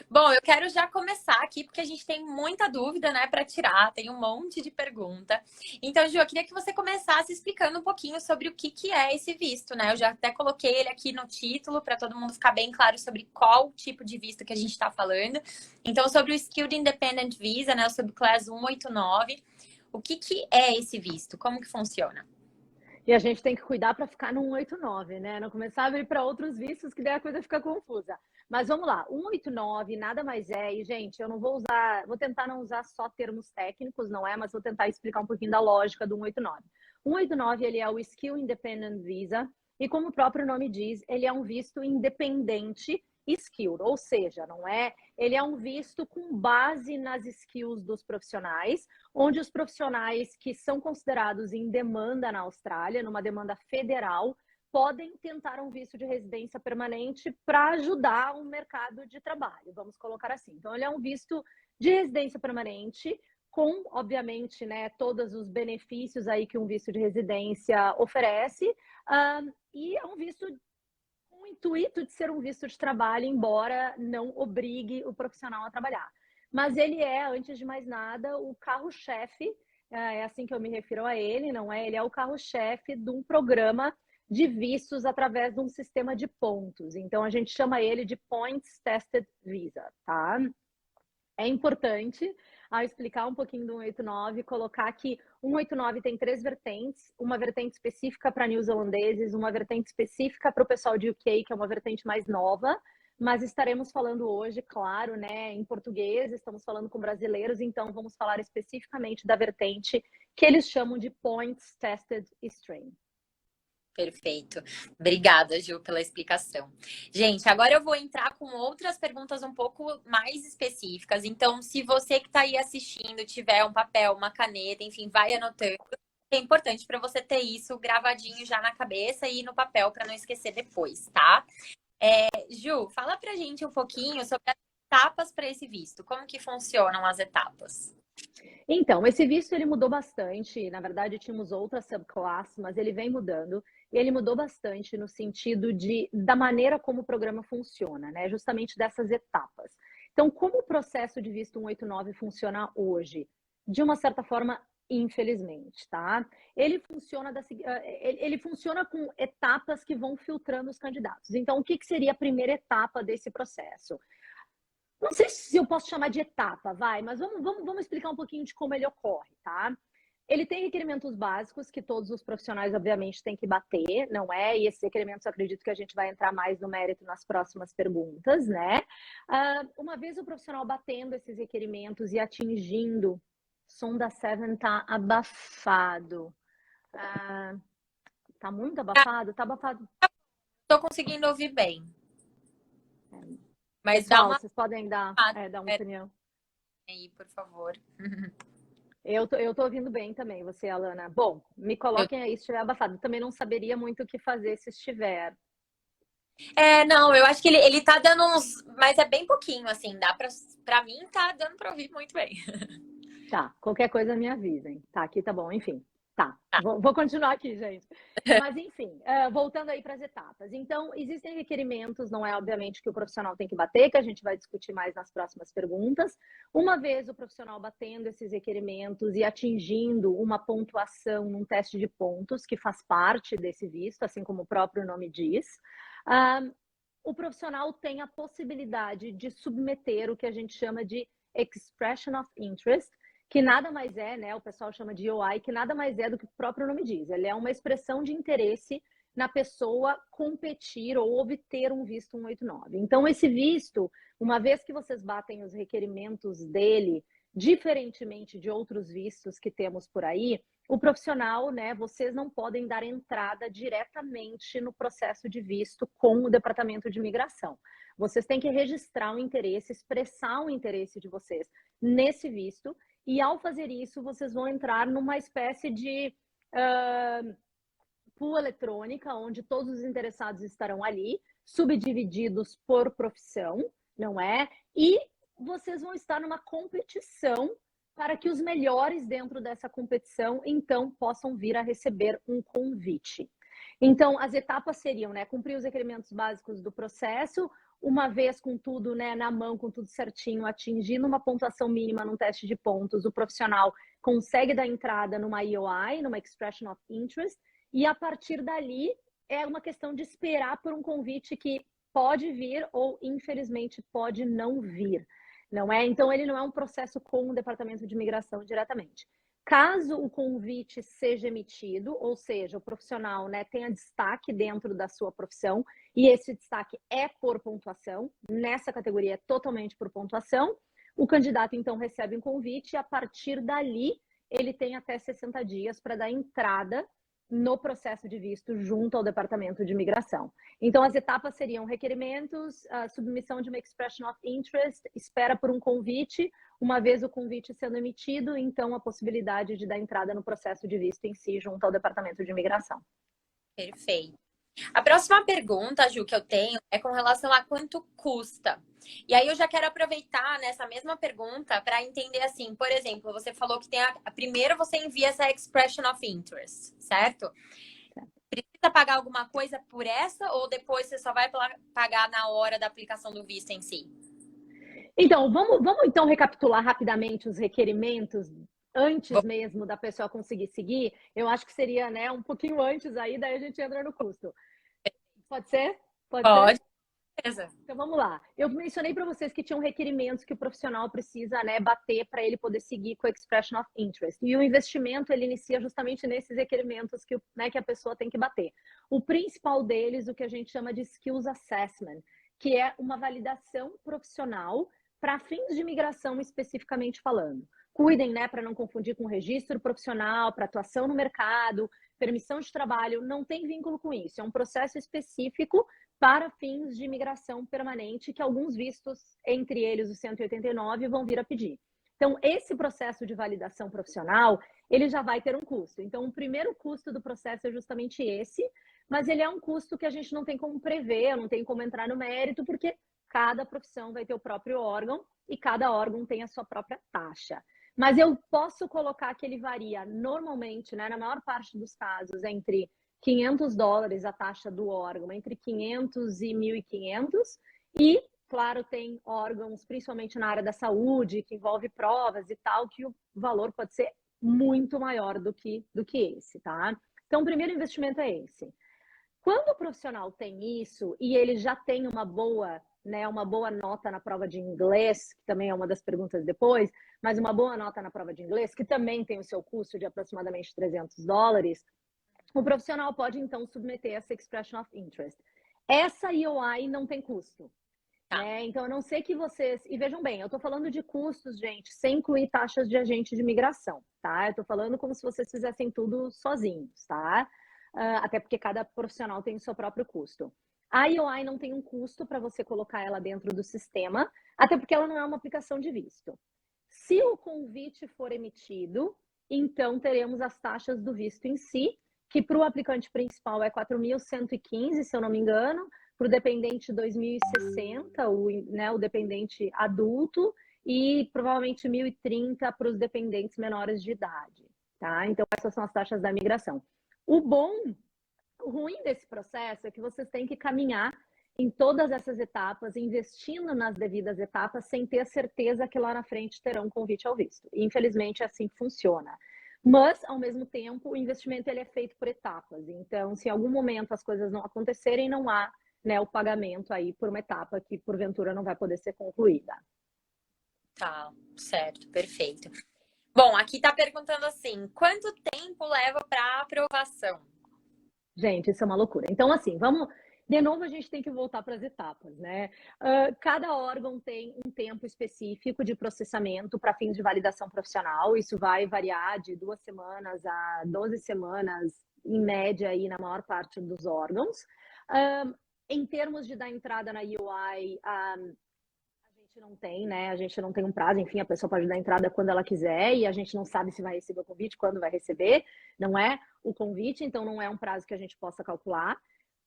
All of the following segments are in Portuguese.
Bom, eu quero já começar aqui, porque a gente tem muita dúvida, né, para tirar, tem um monte de pergunta. Então, Ju, eu queria que você começasse explicando um pouquinho sobre o que é esse visto, né? Eu já até coloquei ele aqui no título, para todo mundo ficar bem claro sobre qual tipo de visto que a gente está falando. Então, sobre o Skilled Independent Visa, né, o Subclass 189, o que é esse visto? Como que funciona? E a gente tem que cuidar para ficar no 189, né? Não começar a abrir para outros vistos, que daí a coisa fica confusa. Mas vamos lá, 189 nada mais é, e gente, eu não vou usar, vou tentar não usar só termos técnicos, não é? Mas vou tentar explicar um pouquinho da lógica do 189. 189, ele é o Skill Independent Visa, e como o próprio nome diz, ele é um visto independente skilled, ou seja, não é, ele é um visto com base nas skills dos profissionais, onde os profissionais que são considerados em demanda na Austrália, numa demanda federal, podem tentar um visto de residência permanente para ajudar o mercado de trabalho, vamos colocar assim. Então, ele é um visto de residência permanente, com, obviamente, né, todos os benefícios aí que um visto de residência oferece, e é um visto com o intuito de ser um visto de trabalho, embora não obrigue o profissional a trabalhar. Mas ele é, antes de mais nada, o carro-chefe, é assim que eu me refiro a ele, não é? Ele é o carro-chefe de um programa de vistos através de um sistema de pontos. Então, a gente chama ele de Points Tested Visa, tá? É importante, ao explicar um pouquinho do 189, colocar que 189 tem três vertentes, uma vertente específica para neozelandeses, uma vertente específica para o pessoal de UK, que é uma vertente mais nova, mas estaremos falando hoje, claro, né, em português, estamos falando com brasileiros, então vamos falar especificamente da vertente que eles chamam de Points Tested Stream. Perfeito. Obrigada, Ju, pela explicação. Gente, agora eu vou entrar com outras perguntas um pouco mais específicas. Então, se você que está aí assistindo tiver um papel, uma caneta, enfim, vai anotando. É importante para você ter isso gravadinho já na cabeça e no papel para não esquecer depois, tá? Ju, fala pra gente um pouquinho sobre as etapas para esse visto. Como que funcionam as etapas? Então, esse visto ele mudou bastante. Na verdade, tínhamos outras subclasses, mas ele vem mudando. E ele mudou bastante no sentido da maneira como o programa funciona, né? Justamente dessas etapas. Então, como o processo de visto 189 funciona hoje? De uma certa forma, infelizmente, tá? Ele funciona com etapas que vão filtrando os candidatos. Então, o que seria a primeira etapa desse processo? Não sei se eu posso chamar de etapa, vai, mas vamos explicar um pouquinho de como ele ocorre, tá? Ele tem requerimentos básicos que todos os profissionais, obviamente, têm que bater, não é? E esses requerimentos, eu acredito que a gente vai entrar mais no mérito nas próximas perguntas, né? Uma vez o profissional batendo esses requerimentos e atingindo, o som da Seven tá abafado. Tá muito abafado? Tá abafado. Tô conseguindo ouvir bem, mas dá Pessoal, uma vocês podem dar uma opinião. aí, por favor. Eu tô ouvindo bem também, você, Alana. Bom, me coloquem aí se estiver abafado. Também não saberia muito o que fazer se estiver. Não, eu acho que ele tá dando uns. Mas é bem pouquinho, assim. Dá pra mim, tá dando pra ouvir muito bem. Tá, qualquer coisa me avisem. Tá, aqui tá bom, enfim. Tá, Tá. vou continuar aqui, gente. Mas, enfim, voltando aí para as etapas. Então, existem requerimentos, não é obviamente que o profissional tem que bater, que a gente vai discutir mais nas próximas perguntas. Uma vez o profissional batendo esses requerimentos e atingindo uma pontuação num teste de pontos, que faz parte desse visto, assim como o próprio nome diz, ah, o profissional tem a possibilidade de submeter o que a gente chama de Expression of Interest, que nada mais é, né? O pessoal chama de OI, que nada mais é do que o próprio nome diz. Ele é uma expressão de interesse na pessoa competir ou obter um visto 189. Então, esse visto, uma vez que vocês batem os requerimentos dele, diferentemente de outros vistos que temos por aí, o profissional, né, vocês não podem dar entrada diretamente no processo de visto com o Departamento de Imigração. Vocês têm que registrar o interesse, expressar o interesse de vocês nesse visto, e ao fazer isso, vocês vão entrar numa espécie de pool eletrônica, onde todos os interessados estarão ali, subdivididos por profissão, não é? E vocês vão estar numa competição para que os melhores dentro dessa competição, então, possam vir a receber um convite. Então, as etapas seriam, né, cumprir os requerimentos básicos do processo, uma vez com tudo, né, na mão, com tudo certinho, atingindo uma pontuação mínima num teste de pontos, o profissional consegue dar entrada numa EOI, numa Expression of Interest, e a partir dali é uma questão de esperar por um convite que pode vir ou, infelizmente, pode não vir, não é? Então, ele não é um processo com o Departamento de Imigração diretamente. Caso o convite seja emitido, ou seja, o profissional, né, tenha destaque dentro da sua profissão, e esse destaque é por pontuação, nessa categoria é totalmente por pontuação, o candidato, então, recebe um convite e, a partir dali, ele tem até 60 dias para dar entrada no processo de visto junto ao Departamento de Imigração. Então, as etapas seriam requerimentos, a submissão de uma Expression of Interest, espera por um convite, uma vez o convite sendo emitido, então a possibilidade de dar entrada no processo de visto em si junto ao Departamento de Imigração. Perfeito. A próxima pergunta, Ju, que eu tenho é com relação a quanto custa. E aí eu já quero aproveitar nessa mesma pergunta para entender assim, por exemplo, você falou que tem primeiro você envia essa expression of interest, certo? Precisa pagar alguma coisa por essa ou depois você só vai pagar na hora da aplicação do visto em si? Então, vamos então recapitular rapidamente os requerimentos antes mesmo da pessoa conseguir seguir. Eu acho que seria, né, um pouquinho antes aí, daí a gente entra no custo. Pode ser? Pode. Beleza. Então vamos lá. Eu mencionei para vocês que tinham requerimentos que o profissional precisa, né, bater para ele poder seguir com a Expression of Interest. E o investimento ele inicia justamente nesses requerimentos que, né, que a pessoa tem que bater. O principal deles, o que a gente chama de Skills Assessment, que é uma validação profissional para fins de imigração especificamente falando. Cuidem, né, para não confundir com registro profissional, para atuação no mercado, permissão de trabalho, não tem vínculo com isso. É um processo específico para fins de imigração permanente que alguns vistos, entre eles os 189, vão vir a pedir. Então, esse processo de validação profissional, ele já vai ter um custo. Então, o primeiro custo do processo é justamente esse, mas ele é um custo que a gente não tem como prever, não tem como entrar no mérito, porque cada profissão vai ter o próprio órgão e cada órgão tem a sua própria taxa. Mas eu posso colocar que ele varia normalmente, né, na maior parte dos casos, entre $500 a taxa do órgão, entre 500 e 1.500. E, claro, tem órgãos, principalmente na área da saúde, que envolve provas e tal, que o valor pode ser muito maior do que esse, tá? Então, o primeiro investimento é esse. Quando o profissional tem isso e ele já tem uma boa nota na prova de inglês, que também é uma das perguntas depois, mas uma boa nota na prova de inglês, que também tem o seu custo de aproximadamente $300, o profissional pode, então, submeter essa Expression of Interest. Essa EOI não tem custo. Né? Então, a não ser que vocês... E vejam bem, eu estou falando de custos, gente, sem incluir taxas de agente de imigração, tá? Eu estou falando como se vocês fizessem tudo sozinhos, tá? Até porque cada profissional tem o seu próprio custo. A EOI não tem um custo para você colocar ela dentro do sistema, até porque ela não é uma aplicação de visto. Se o convite for emitido, então teremos as taxas do visto em si, que para o aplicante principal é 4.115, se eu não me engano, para o dependente 2.060, o dependente adulto, e provavelmente 1.030 para os dependentes menores de idade. Tá? Então, essas são as taxas da imigração. O ruim desse processo é que vocês têm que caminhar em todas essas etapas, investindo nas devidas etapas, sem ter a certeza que lá na frente terão convite ao visto. Infelizmente, é assim que funciona. Mas, ao mesmo tempo, o investimento ele é feito por etapas. Então, se em algum momento as coisas não acontecerem, não há, né, o pagamento aí por uma etapa que, porventura, não vai poder ser concluída. Tá, certo, perfeito. Bom, aqui tá perguntando assim, quanto tempo leva para aprovação? Gente, isso é uma loucura. Então, assim, vamos... De novo, a gente tem que voltar para as etapas, né? Cada órgão tem um tempo específico de processamento para fins de validação profissional. Isso vai variar de 2 semanas a 12 semanas, em média, aí, na maior parte dos órgãos. Em termos de dar entrada na EOI, a gente não tem, né? A gente não tem um prazo. Enfim, a pessoa pode dar entrada quando ela quiser e a gente não sabe se vai receber o convite, quando vai receber. Não é o convite, então não é um prazo que a gente possa calcular.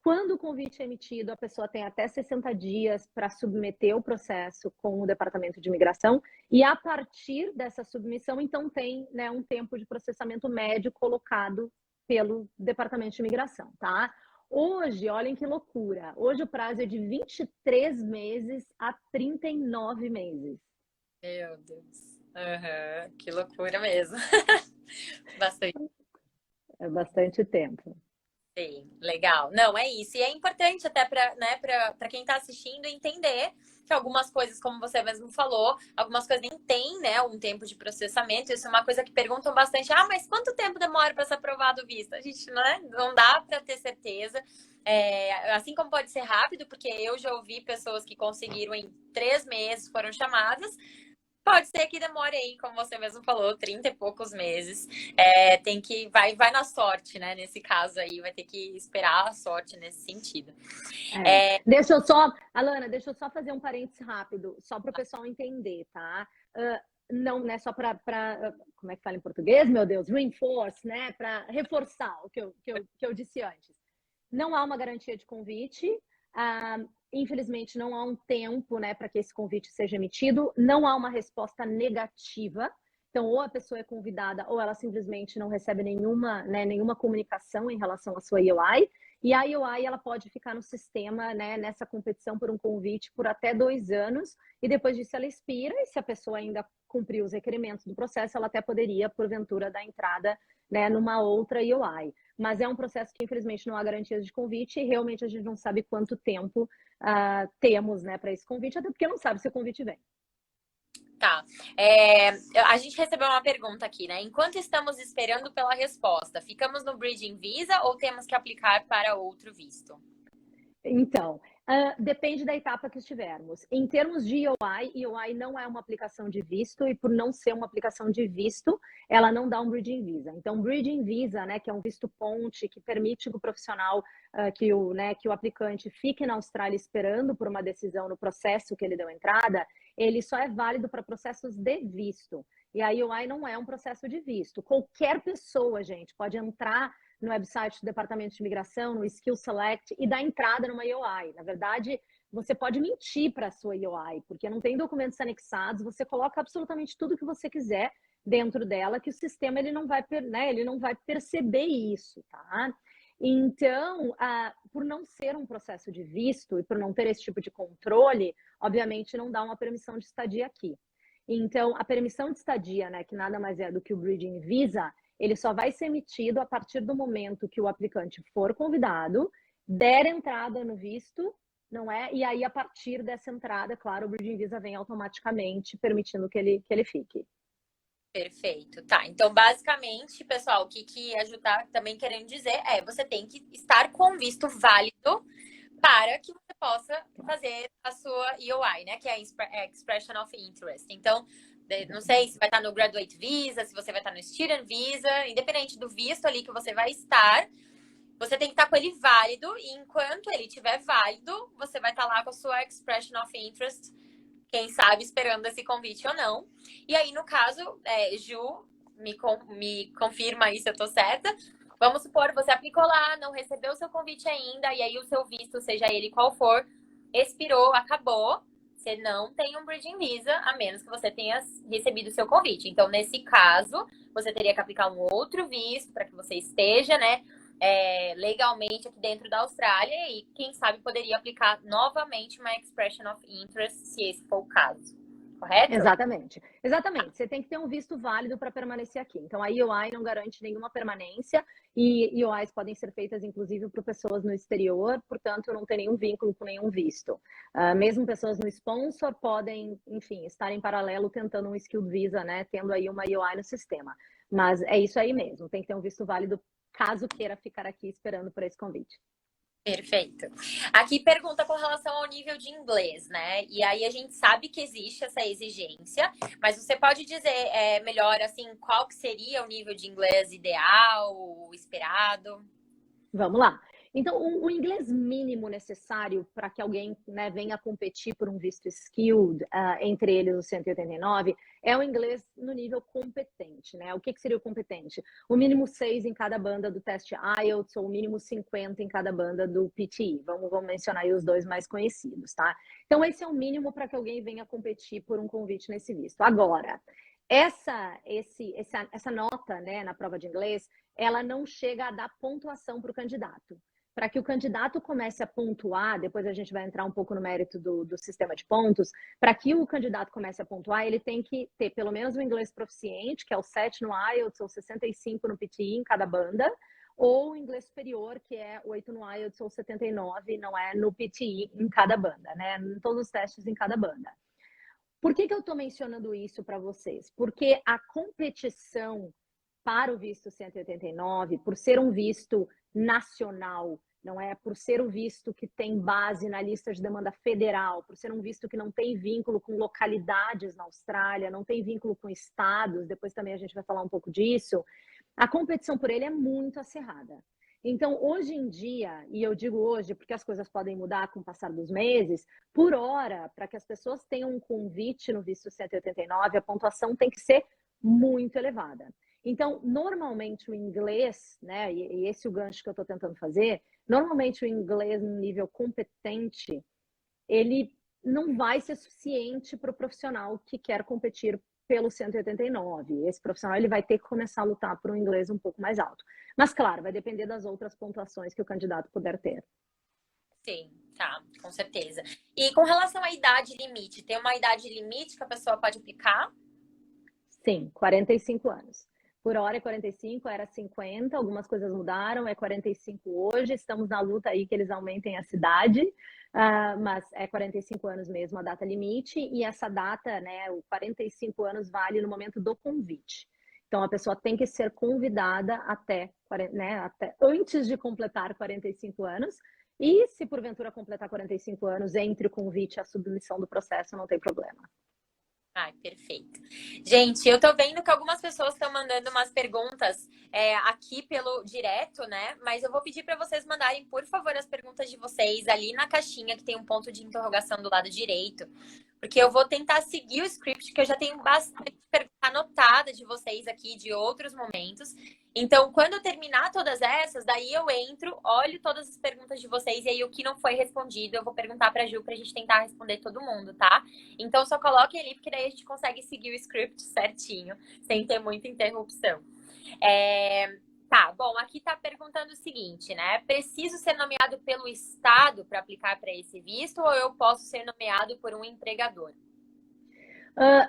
Quando o convite é emitido, a pessoa tem até 60 dias para submeter o processo com o Departamento de Imigração e a partir dessa submissão, então tem, né, um tempo de processamento médio colocado pelo Departamento de Imigração, tá? Hoje, olhem que loucura. Hoje o prazo é de 23 meses a 39 meses. Meu Deus. Aham, que loucura mesmo. Bastante. É bastante tempo. Sim, legal. Não, é isso. E é importante até para, né, para quem está assistindo entender que algumas coisas, como você mesmo falou, algumas coisas nem tem, né, um tempo de processamento. Isso é uma coisa que perguntam bastante. Ah, mas quanto tempo demora para ser aprovado o visto? A gente, né, não dá para ter certeza. Assim como pode ser rápido, porque eu já ouvi pessoas que conseguiram em 3 meses, foram chamadas. Pode ser que demore aí, como você mesmo falou, 30 e poucos meses. Tem que vai na sorte, né? Nesse caso aí, vai ter que esperar a sorte nesse sentido. Deixa eu só, Alana, deixa eu só fazer um parênteses rápido, só para o pessoal entender, tá? Não, né, só para, como é que fala em português, meu Deus? Reinforce, né? Para reforçar o que eu disse antes. Não há uma garantia de convite. Infelizmente, não há um tempo, né, para que esse convite seja emitido. Não há uma resposta negativa. Então, ou a pessoa é convidada, ou ela simplesmente não recebe nenhuma, né, nenhuma comunicação em relação à sua EOI. E a EOI, ela pode ficar no sistema, né, nessa competição por um convite por até 2 anos. E depois disso ela expira. E se a pessoa ainda cumprir os requerimentos do processo, ela até poderia, porventura, dar entrada, né, numa outra EOI. Mas é um processo que, infelizmente, não há garantias de convite e realmente a gente não sabe quanto tempo temos, né, para esse convite, até porque não sabe se o convite vem. Tá. A gente recebeu uma pergunta aqui, né? Enquanto estamos esperando pela resposta, ficamos no Bridging Visa ou temos que aplicar para outro visto? Então, depende da etapa que estivermos. Em termos de EOI não é uma aplicação de visto e por não ser uma aplicação de visto, ela não dá um Bridging Visa. Então, Bridging Visa, né, que é um visto ponte que permite que o profissional, que o aplicante fique na Austrália esperando por uma decisão no processo que ele deu entrada, ele só é válido para processos de visto. E a EOI não é um processo de visto. Qualquer pessoa, gente, pode entrar no website do Departamento de Imigração, no Skill Select e dar entrada numa EOI. Na verdade, você pode mentir para a sua EOI, porque não tem documentos anexados, você coloca absolutamente tudo que você quiser dentro dela, que o sistema ele não vai, né, ele não vai perceber isso, tá? Então, por não ser um processo de visto e por não ter esse tipo de controle, obviamente não dá uma permissão de estadia aqui. Então, a permissão de estadia, né, que nada mais é do que o Bridging Visa, ele só vai ser emitido a partir do momento que o aplicante for convidado, der entrada no visto, não é? E aí, a partir dessa entrada, claro, o Bridging Visa vem automaticamente, permitindo que ele fique. Perfeito, tá. Então, basicamente, pessoal, o que a Ju tá também querendo dizer é você tem que estar com visto válido para que você possa fazer a sua EOI, né? Que é a Expression of Interest. Então, não sei se vai estar no Graduate Visa, se você vai estar no Student Visa, independente do visto ali que você vai estar, você tem que estar com ele válido e enquanto ele estiver válido, você vai estar lá com a sua Expression of Interest, quem sabe esperando esse convite ou não. E aí, no caso, Ju, me confirma aí se eu tô certa. Vamos supor, você aplicou lá, não recebeu o seu convite ainda, e aí o seu visto, seja ele qual for, expirou, acabou. Você não tem um Bridging Visa, a menos que você tenha recebido o seu convite. Então, nesse caso, você teria que aplicar um outro visto para que você esteja, né, legalmente aqui dentro da Austrália e, quem sabe, poderia aplicar novamente uma Expression of Interest, se esse for o caso. Correto? Exatamente. Exatamente. Você tem que ter um visto válido para permanecer aqui. Então, a EOI não garante nenhuma permanência e EOIs podem ser feitas, inclusive, por pessoas no exterior, portanto, não tem nenhum vínculo com nenhum visto. Mesmo pessoas no sponsor podem, enfim, estar em paralelo tentando um Skilled Visa, né, tendo aí uma EOI no sistema. Mas é isso aí mesmo, tem que ter um visto válido caso queira ficar aqui esperando por esse convite. Perfeito. Aqui pergunta com relação ao nível de inglês, né? E aí a gente sabe que existe essa exigência, mas você pode dizer melhor assim, qual que seria o nível de inglês ideal, esperado? Vamos lá. Então, o inglês mínimo necessário para que alguém, né, venha competir por um visto skilled, entre eles os 189, é o inglês no nível competente, né? O que seria o competente? O mínimo 6 em cada banda do teste IELTS ou o mínimo 50 em cada banda do PTE. Vamos mencionar aí os dois mais conhecidos, tá? Então, esse é o mínimo para que alguém venha competir por um convite nesse visto. Agora, essa nota, né, na prova de inglês, ela não chega a dar pontuação para o candidato. para que o candidato comece a pontuar, depois a gente vai entrar um pouco no mérito do sistema de pontos, para que o candidato comece a pontuar, ele tem que ter pelo menos o inglês proficiente, que é o 7 no IELTS ou 65 no PTE em cada banda, ou o inglês superior, que é 8 no IELTS ou 79, não é, no PTE em cada banda, né? Em todos os testes em cada banda. Por que eu estou mencionando isso para vocês? Porque a competição para o visto 189, por ser um visto nacional, não é? Por ser um visto que tem base na lista de demanda federal, por ser um visto que não tem vínculo com localidades na Austrália, não tem vínculo com estados, depois também a gente vai falar um pouco disso, a competição por ele é muito acirrada. Então, hoje em dia, e eu digo hoje porque as coisas podem mudar com o passar dos meses, por hora, para que as pessoas tenham um convite no visto 189, a pontuação tem que ser muito elevada. Então, normalmente o inglês, né, e esse é o gancho que eu estou tentando fazer, normalmente o inglês no nível competente, ele não vai ser suficiente para o profissional que quer competir pelo 189. Esse profissional ele vai ter que começar a lutar por um inglês um pouco mais alto. Mas, claro, vai depender das outras pontuações que o candidato puder ter. Sim, tá, com certeza. E com relação à idade limite, tem uma idade limite que a pessoa pode aplicar? Sim, 45 anos. Por hora é 45, era 50, algumas coisas mudaram, é 45 hoje, estamos na luta aí que eles aumentem a cidade, mas é 45 anos mesmo a data limite, e essa data, né, o 45 anos vale no momento do convite. Então a pessoa tem que ser convidada até antes de completar 45 anos, e se porventura completar 45 anos entre o convite e a submissão do processo, não tem problema. Ai, perfeito. Gente, eu tô vendo que algumas pessoas estão mandando umas perguntas aqui pelo direto, né? Mas eu vou pedir para vocês mandarem, por favor, as perguntas de vocês ali na caixinha que tem um ponto de interrogação do lado direito. Porque eu vou tentar seguir o script, que eu já tenho bastante pergunta anotada de vocês aqui, de outros momentos. Então, quando eu terminar todas essas, daí eu entro, olho todas as perguntas de vocês, e aí o que não foi respondido, eu vou perguntar pra Ju pra gente tentar responder todo mundo, tá? Então, só coloquem ali, porque daí a gente consegue seguir o script certinho, sem ter muita interrupção. Tá, bom, aqui tá perguntando o seguinte, né? Preciso ser nomeado pelo Estado para aplicar para esse visto ou eu posso ser nomeado por um empregador?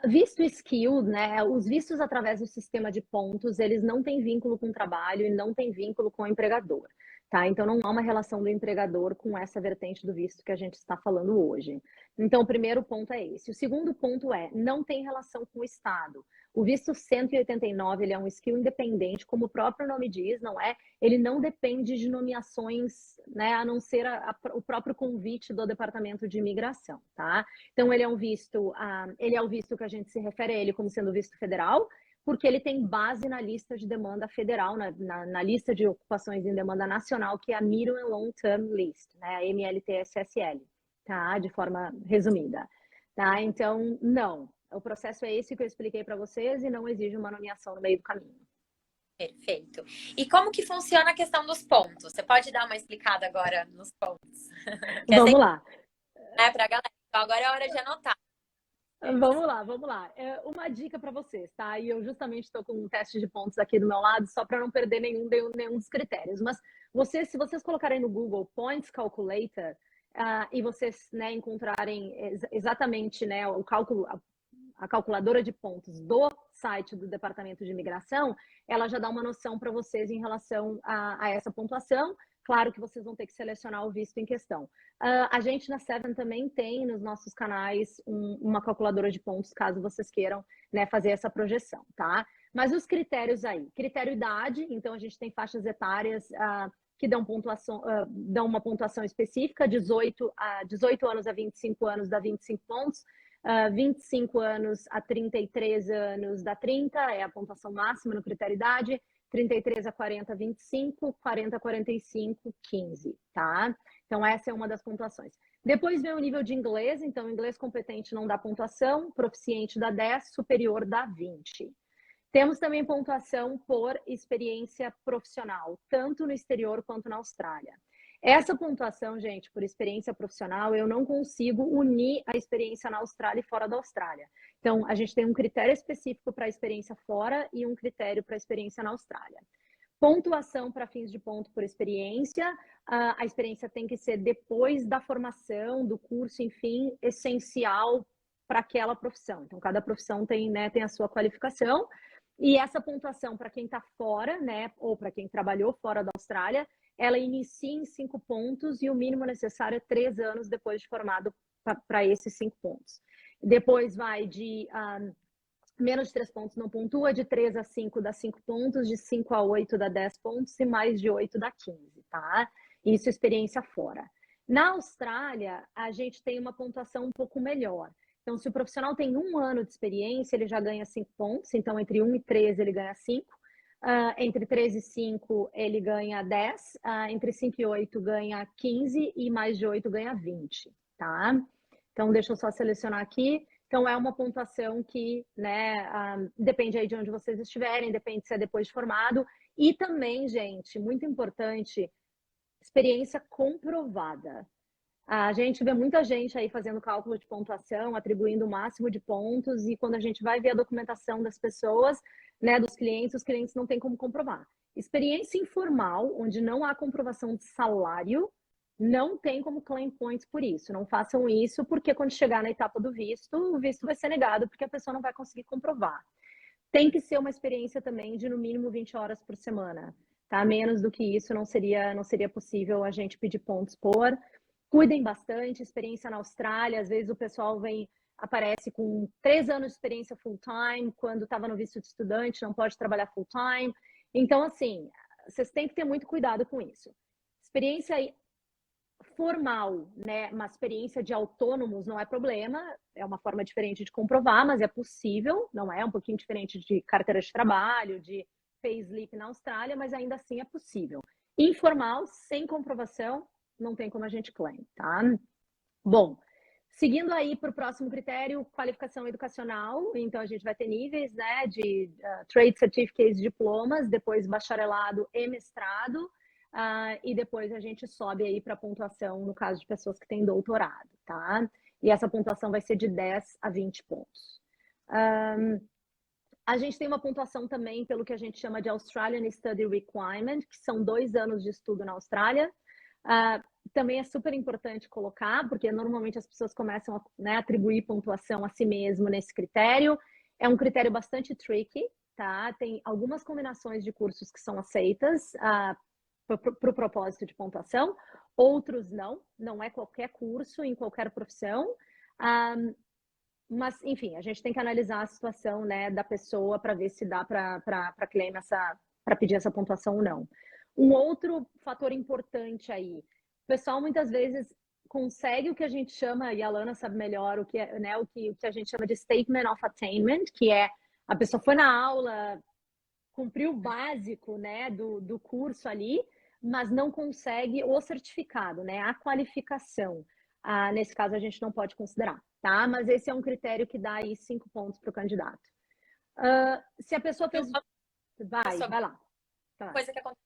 Visto skill, né? Os vistos através do sistema de pontos, eles não têm vínculo com o trabalho e não têm vínculo com o empregador, tá? Então não há uma relação do empregador com essa vertente do visto que a gente está falando hoje. Então o primeiro ponto é esse. O segundo ponto é, não tem relação com o Estado. O visto 189, ele é um skill independente, como o próprio nome diz, não é? Ele não depende de nomeações, né? A não ser o próprio convite do Departamento de Imigração, tá? Então, ele é um visto, ele é o visto que a gente se refere a ele como sendo visto federal, porque ele tem base na lista de demanda federal, na lista de ocupações em demanda nacional, que é a Medium and Long Term List, né, a MLTSSL, tá? De forma resumida, tá? Então, não. O processo é esse que eu expliquei para vocês e não exige uma nomeação no meio do caminho. Perfeito. E como que funciona a questão dos pontos? Você pode dar uma explicada agora nos pontos? Vamos lá. Né, pra galera. Então, agora é hora de anotar. Vamos lá, vamos lá. Uma dica para vocês, tá? E eu justamente estou com um teste de pontos aqui do meu lado, só para não perder nenhum dos critérios. Mas se vocês colocarem no Google Points Calculator e vocês, né, encontrarem exatamente, né, o cálculo, a calculadora de pontos do site do Departamento de Imigração, ela já dá uma noção para vocês em relação a essa pontuação. Claro que vocês vão ter que selecionar o visto em questão. A gente na Seven também tem nos nossos canais uma calculadora de pontos, caso vocês queiram, né, fazer essa projeção, tá? Mas os critérios aí, critério idade, então a gente tem faixas etárias que dão uma pontuação específica, 18 anos a 25 anos dá 25 pontos, 25 anos a 33 anos dá 30, é a pontuação máxima no critério idade, 33 a 40, 25, 40 a 45, 15, tá? Então, essa é uma das pontuações. Depois vem o nível de inglês, então, inglês competente não dá pontuação, proficiente dá 10, superior dá 20. Temos também pontuação por experiência profissional, tanto no exterior quanto na Austrália. Essa pontuação, gente, por experiência profissional, eu não consigo unir a experiência na Austrália e fora da Austrália. Então, a gente tem um critério específico para a experiência fora e um critério para a experiência na Austrália. Pontuação para fins de ponto por experiência. A experiência tem que ser depois da formação, do curso, enfim, essencial para aquela profissão. Então, cada profissão tem, né, tem a sua qualificação. E essa pontuação para quem está fora, né, ou para quem trabalhou fora da Austrália, ela inicia em 5 pontos e o mínimo necessário é 3 anos depois de formado para esses 5 pontos. Depois vai de menos de 3 pontos não pontua, de 3 a 5 dá 5 pontos, de 5 a 8 dá 10 pontos e mais de 8 dá 15, tá? Isso experiência fora. Na Austrália, a gente tem uma pontuação um pouco melhor. Então, se o profissional tem 1 ano de experiência, ele já ganha 5 pontos. Então, entre 1 e 3, ele ganha 5. Entre 3 e 5, ele ganha 10. Entre 5 e 8, ganha 15. E mais de 8, ganha 20, tá? Então, deixa eu só selecionar aqui. Então, é uma pontuação que, né, depende aí de onde vocês estiverem, depende se é depois de formado. E também, gente, muito importante, experiência comprovada. A gente vê muita gente aí fazendo cálculo de pontuação, atribuindo o máximo de pontos, e quando a gente vai ver a documentação das pessoas, né, dos clientes, os clientes não têm como comprovar. Experiência informal, onde não há comprovação de salário, não tem como claim points por isso. Não façam isso, porque quando chegar na etapa do visto, o visto vai ser negado, porque a pessoa não vai conseguir comprovar. Tem que ser uma experiência também de no mínimo 20 horas por semana, tá? Menos do que isso não seria possível a gente pedir pontos por. Cuidem bastante, experiência na Austrália, às vezes o pessoal aparece com 3 anos de experiência full-time, quando estava no visto de estudante, não pode trabalhar full-time. Então, assim, vocês têm que ter muito cuidado com isso. Experiência formal, né, uma experiência de autônomos não é problema, é uma forma diferente de comprovar, mas é possível, não é? Um pouquinho diferente de carteira de trabalho, de payslip na Austrália, mas ainda assim é possível. Informal, sem comprovação, não tem como a gente claim, tá? Bom, seguindo aí para o próximo critério, qualificação educacional, então a gente vai ter níveis, né, de trade certificates, diplomas, depois bacharelado e mestrado, e depois a gente sobe aí para a pontuação no caso de pessoas que têm doutorado, tá? E essa pontuação vai ser de 10 a 20 pontos. A gente tem uma pontuação também pelo que a gente chama de Australian Study Requirement, que são 2 anos de estudo na Austrália. Também é super importante colocar, porque normalmente as pessoas começam a, né, atribuir pontuação a si mesmo nesse critério. É um critério bastante tricky, tá? Tem algumas combinações de cursos que são aceitas para o propósito de pontuação, outros não é qualquer curso em qualquer profissão. Mas, enfim, a gente tem que analisar a situação, né, da pessoa para ver se dá para claim para pedir essa pontuação ou não. Um outro fator importante aí, o pessoal muitas vezes consegue o que a gente chama, e a Lana sabe melhor, o que é, né, o que a gente chama de Statement of Attainment, que é a pessoa foi na aula, cumpriu o básico, né, do curso ali, mas não consegue o certificado, né, a qualificação. Nesse caso, a gente não pode considerar, tá? Mas esse é um critério que dá aí 5 pontos para o candidato. Se a pessoa fez... Vai lá. Coisa que acontece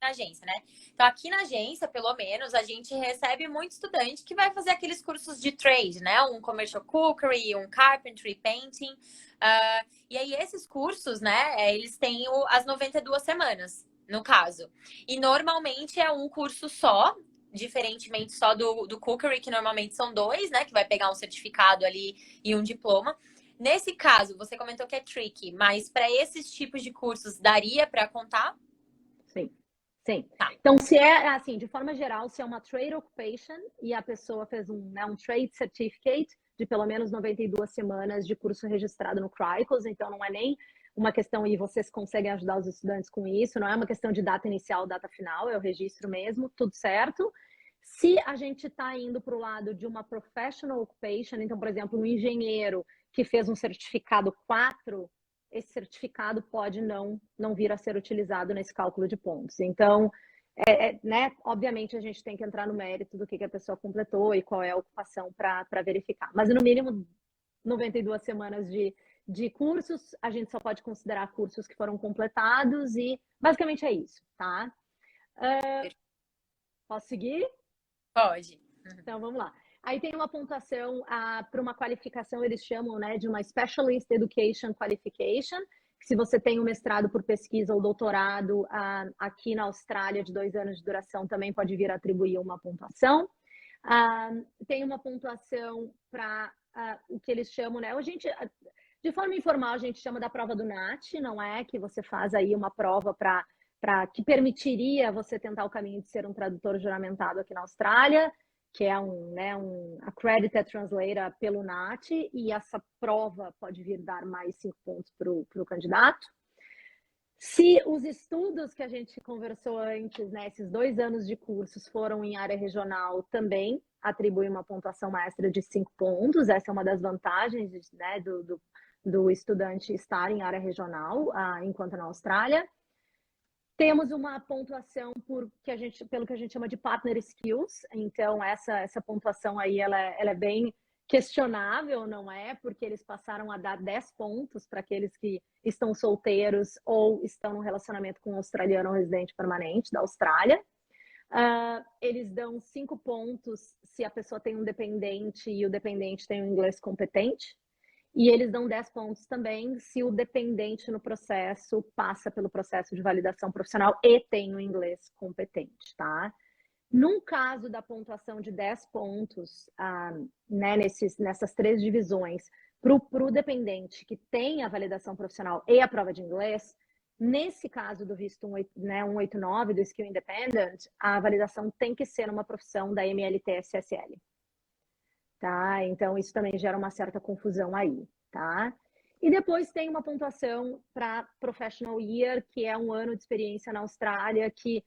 na agência, né? Então, aqui na agência, pelo menos, a gente recebe muito estudante que vai fazer aqueles cursos de trade, né? Um commercial cookery, um carpentry, painting. E aí, esses cursos, né? Eles têm as 92 semanas, no caso. E normalmente é um curso só, diferentemente só do cookery, que normalmente são 2, né? Que vai pegar um certificado ali e um diploma. Nesse caso, você comentou que é tricky, mas para esses tipos de cursos, daria para contar? Sim. Tá. Então, se é, assim, de forma geral, se é uma trade occupation e a pessoa fez um trade certificate de pelo menos 92 semanas de curso registrado no CRICOS, então não é nem uma questão, e vocês conseguem ajudar os estudantes com isso, não é uma questão de data inicial, data final, é o registro mesmo, tudo certo. Se a gente está indo para o lado de uma professional occupation, então, por exemplo, um engenheiro que fez um certificado 4, esse certificado pode não vir a ser utilizado nesse cálculo de pontos. Então, né, obviamente a gente tem que entrar no mérito do que a pessoa completou e qual é a ocupação para verificar. Mas no mínimo 92 semanas de cursos, a gente só pode considerar cursos que foram completados e basicamente é isso, tá? Posso seguir? Pode. Então, vamos lá. Aí tem uma pontuação para uma qualificação, eles chamam, né, de uma Specialist Education Qualification, Se você tem um mestrado por pesquisa ou doutorado aqui na Austrália de 2 anos de duração, também pode vir a atribuir uma pontuação. Tem uma pontuação para o que eles chamam, né? De forma informal, a gente chama da prova do NAT, não é? Que você faz aí uma prova que permitiria você tentar o caminho de ser um tradutor juramentado aqui na Austrália, que é um Accredited Translator pelo NAT, e essa prova pode vir dar mais 5 pontos para o candidato. Se os estudos que a gente conversou antes, né, esses 2 anos de cursos foram em área regional, também atribui uma pontuação extra de 5 pontos. Essa é uma das vantagens, né, do estudante estar em área regional, enquanto na Austrália. Temos uma pontuação pelo que a gente chama de partner skills. Então, essa pontuação aí, ela é bem questionável, não é? Porque eles passaram a dar 10 pontos para aqueles que estão solteiros ou estão num relacionamento com um australiano residente permanente da Austrália. Eles dão 5 pontos se a pessoa tem um dependente e o dependente tem um inglês competente. E eles dão 10 pontos também se o dependente no processo passa pelo processo de validação profissional e tem o inglês competente, tá? Num caso da pontuação de 10 pontos, né, nessas 3 divisões, para o dependente que tem a validação profissional e a prova de inglês, nesse caso do visto 189, do Skill Independent, a validação tem que ser uma profissão da MLT-SSL. Tá? Então, isso também gera uma certa confusão aí, tá? E depois tem uma pontuação para Professional Year, que é 1 ano de experiência na Austrália, que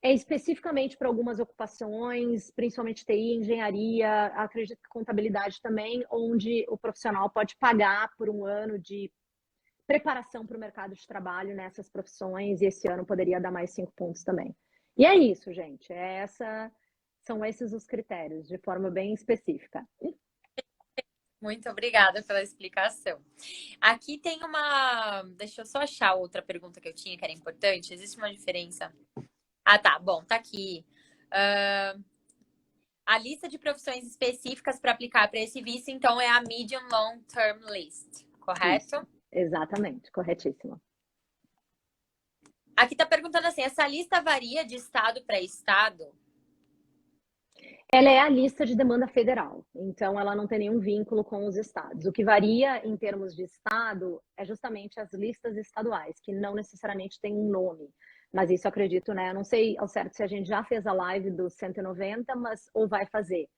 é especificamente para algumas ocupações, principalmente TI, engenharia, acredito que contabilidade também, onde o profissional pode pagar por 1 ano de preparação para o mercado de trabalho nessas profissões, e esse ano poderia dar mais 5 pontos também. E é isso, gente. São esses os critérios, de forma bem específica. Muito obrigada pela explicação. Aqui tem uma... Deixa eu só achar outra pergunta que eu tinha, que era importante. Existe uma diferença? Tá. Bom, tá aqui. A lista de profissões específicas para aplicar para esse visto, então, é a Medium Long Term List, correto? Isso, exatamente, corretíssimo. Aqui tá perguntando assim, essa lista varia de estado para estado? Ela é a lista de demanda federal, então ela não tem nenhum vínculo com os estados. O que varia em termos de estado é justamente as listas estaduais, que não necessariamente têm um nome. Mas isso eu acredito, né? Eu não sei ao certo se a gente já fez a live do 190, ou vai fazer.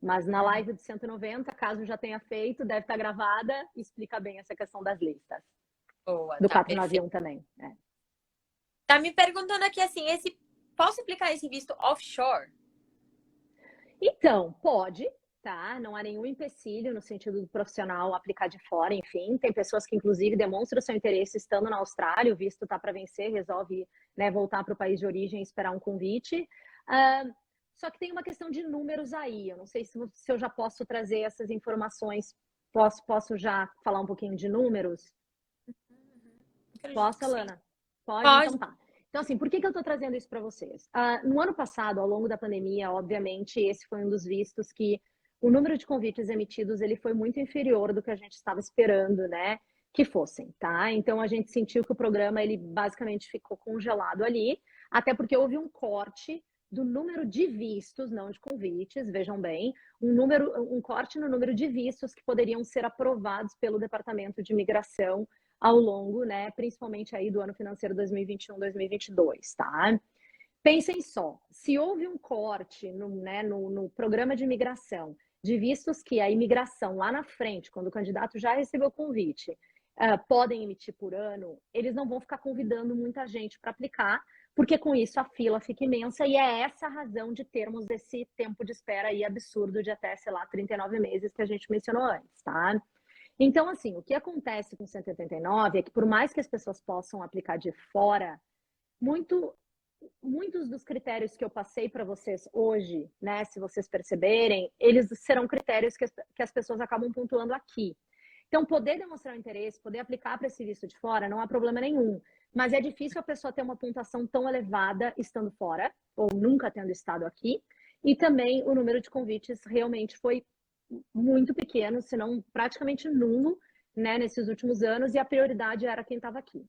Mas na live do 190, caso já tenha feito, deve estar gravada, explica bem essa questão das listas. Boa, do tá, 491 também. Tá me perguntando aqui assim, posso aplicar esse visto offshore? Então, pode, tá? Não há nenhum empecilho no sentido do profissional aplicar de fora, enfim. Tem pessoas que, inclusive, demonstram seu interesse estando na Austrália, o visto tá para vencer, resolve, né, voltar para o país de origem e esperar um convite. Só que tem uma questão de números aí. Eu não sei se eu já posso trazer essas informações. Posso já falar um pouquinho de números? Posso, Alana? Pode, então tá. Então, assim, por que eu estou trazendo isso para vocês? No ano passado, ao longo da pandemia, obviamente, esse foi um dos vistos que o número de convites emitidos ele foi muito inferior do que a gente estava esperando, né? Que fossem, tá? Então, a gente sentiu que o programa, ele basicamente ficou congelado ali, até porque houve um corte do número de vistos, não de convites, vejam bem, um corte no número de vistos que poderiam ser aprovados pelo Departamento de Imigração ao longo, né, principalmente aí do ano financeiro 2021, 2022, tá? Pensem só, se houve um corte no programa de imigração, de vistos que a imigração lá na frente, quando o candidato já recebeu o convite, podem emitir por ano, eles não vão ficar convidando muita gente para aplicar, porque com isso a fila fica imensa e é essa a razão de termos esse tempo de espera aí absurdo de até, sei lá, 39 meses que a gente mencionou antes, tá? Então, assim, o que acontece com o 189 é que, por mais que as pessoas possam aplicar de fora, muitos dos critérios que eu passei para vocês hoje, né, se vocês perceberem, eles serão critérios que as pessoas acabam pontuando aqui. Então, poder demonstrar o interesse, poder aplicar para esse visto de fora, não há problema nenhum. Mas é difícil a pessoa ter uma pontuação tão elevada estando fora, ou nunca tendo estado aqui. E também o número de convites realmente foi muito pequeno, se não praticamente nulo, né, nesses últimos anos, e a prioridade era quem estava aqui.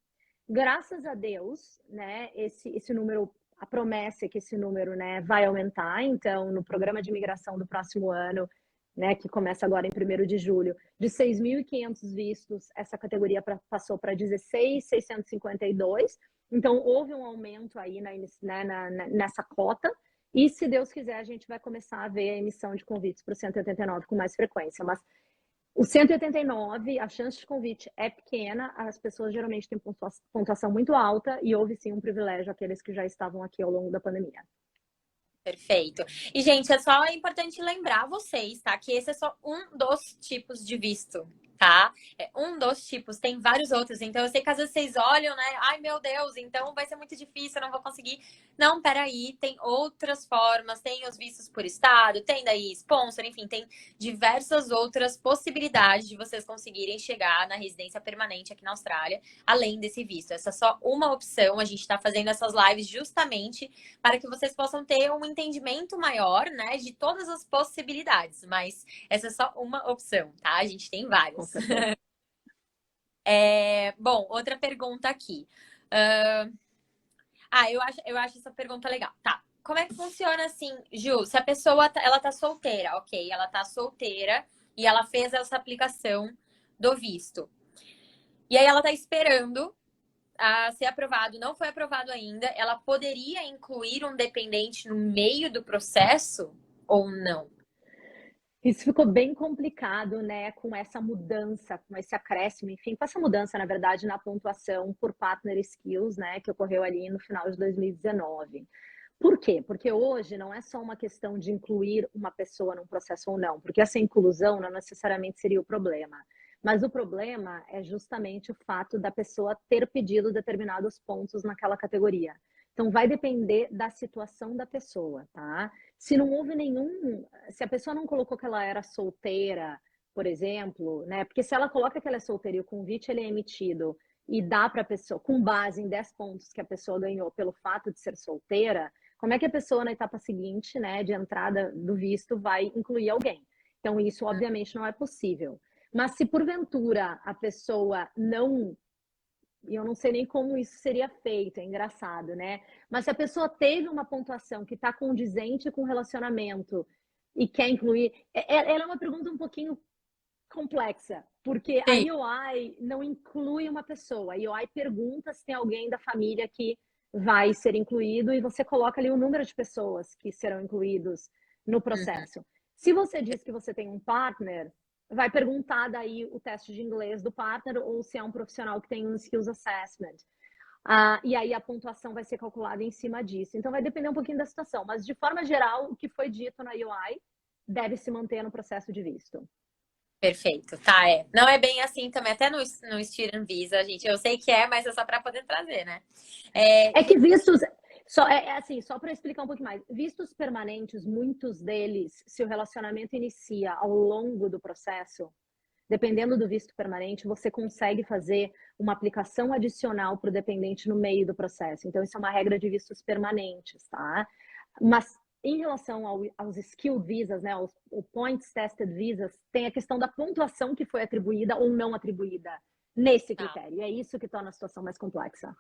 Graças a Deus, né, esse número, a promessa é que esse número, né, vai aumentar. Então, no programa de imigração do próximo ano, né, que começa agora em 1º de julho, de 6.500 vistos, essa categoria passou para 16.652. Então, houve um aumento aí nessa cota. E, se Deus quiser, a gente vai começar a ver a emissão de convites para o 189 com mais frequência. Mas o 189, a chance de convite é pequena, as pessoas geralmente têm pontuação muito alta e houve sim um privilégio àqueles que já estavam aqui ao longo da pandemia. Perfeito. E, gente, é só importante lembrar vocês, tá? Que esse é só um dos tipos de visto, tá? É um dos tipos, tem vários outros. Então, eu sei que às vezes vocês olham, né? Ai, meu Deus, então vai ser muito difícil, eu não vou conseguir. Não, peraí, tem outras formas, tem os vistos por estado, tem daí sponsor, enfim, tem diversas outras possibilidades de vocês conseguirem chegar na residência permanente aqui na Austrália, além desse visto. Essa é só uma opção, a gente tá fazendo essas lives justamente para que vocês possam ter um entendimento maior, né, de todas as possibilidades, mas essa é só uma opção, tá? A gente tem várias. Bom, outra pergunta aqui. Eu acho essa pergunta legal. Tá. Como é que funciona assim, Ju? Se a pessoa ela tá solteira, ok? Ela tá solteira e ela fez essa aplicação do visto. E aí ela tá esperando a ser aprovado, não foi aprovado ainda, ela poderia incluir um dependente no meio do processo ou não? Isso ficou bem complicado, né, com essa mudança, com esse acréscimo, enfim, com essa mudança, na verdade, na pontuação por Partner Skills, né, que ocorreu ali no final de 2019. Por quê? Porque hoje não é só uma questão de incluir uma pessoa num processo ou não, porque essa inclusão não necessariamente seria o problema. Mas o problema é justamente o fato da pessoa ter pedido determinados pontos naquela categoria. Então, vai depender da situação da pessoa, tá? Se não houve se a pessoa não colocou que ela era solteira, por exemplo, né? Porque se ela coloca que ela é solteira e o convite ele é emitido e dá para a pessoa, com base em 10 pontos que a pessoa ganhou pelo fato de ser solteira, como é que a pessoa na etapa seguinte, né, de entrada do visto, vai incluir alguém? Então, isso obviamente não é possível. Mas se porventura a pessoa não, e eu não sei nem como isso seria feito, é engraçado, né? Mas se a pessoa teve uma pontuação que está condizente com o relacionamento e quer incluir, ela é uma pergunta um pouquinho complexa, porque a Sim. EY não inclui uma pessoa. A EY pergunta se tem alguém da família que vai ser incluído e você coloca ali o número de pessoas que serão incluídos no processo. Se você diz que você tem um partner, vai perguntar daí o teste de inglês do partner ou se é um profissional que tem um skills assessment. E aí a pontuação vai ser calculada em cima disso. Então vai depender um pouquinho da situação, mas de forma geral, o que foi dito na UI deve se manter no processo de visto. Perfeito, tá, Não é bem assim também, até no Student Visa, gente. Eu sei que mas é só para poder trazer, né? É que vistos, só para explicar um pouquinho mais, vistos permanentes, muitos deles, se o relacionamento inicia ao longo do processo, dependendo do visto permanente, você consegue fazer uma aplicação adicional para o dependente no meio do processo. Então, isso é uma regra de vistos permanentes, tá? Mas em relação aos skilled visas, né, os points tested visas, tem a questão da pontuação que foi atribuída ou não atribuída nesse critério. E é isso que torna a situação mais complexa.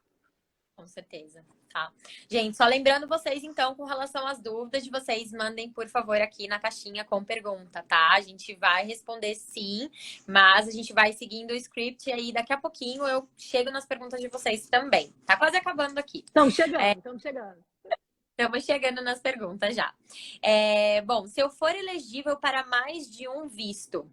Com certeza, tá. Gente, só lembrando vocês, então, com relação às dúvidas de vocês, mandem, por favor, aqui na caixinha com pergunta, tá? A gente vai responder sim, mas a gente vai seguindo o script e aí daqui a pouquinho eu chego nas perguntas de vocês também. Tá quase acabando aqui. Estamos chegando. Estamos chegando nas perguntas já. Bom, se eu for elegível para mais de um visto,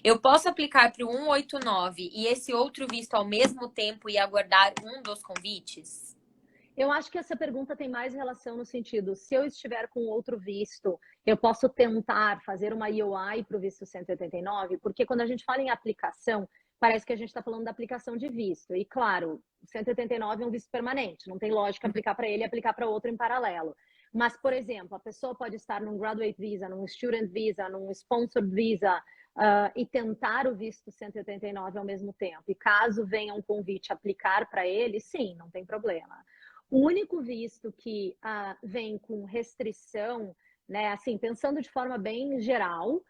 eu posso aplicar para o 189 e esse outro visto ao mesmo tempo e aguardar um dos convites? Eu acho que essa pergunta tem mais relação no sentido, se eu estiver com outro visto, eu posso tentar fazer uma EOI para o visto 189, porque quando a gente fala em aplicação, parece que a gente está falando da aplicação de visto. E claro, 189 é um visto permanente, não tem lógica aplicar para ele e aplicar para outro em paralelo. Mas, por exemplo, a pessoa pode estar num Graduate Visa, num Student Visa, num Sponsored Visa, e tentar o visto 189 ao mesmo tempo. E caso venha um convite aplicar para ele, sim, não tem problema. O único visto que vem com restrição, né, assim, pensando de forma bem geral,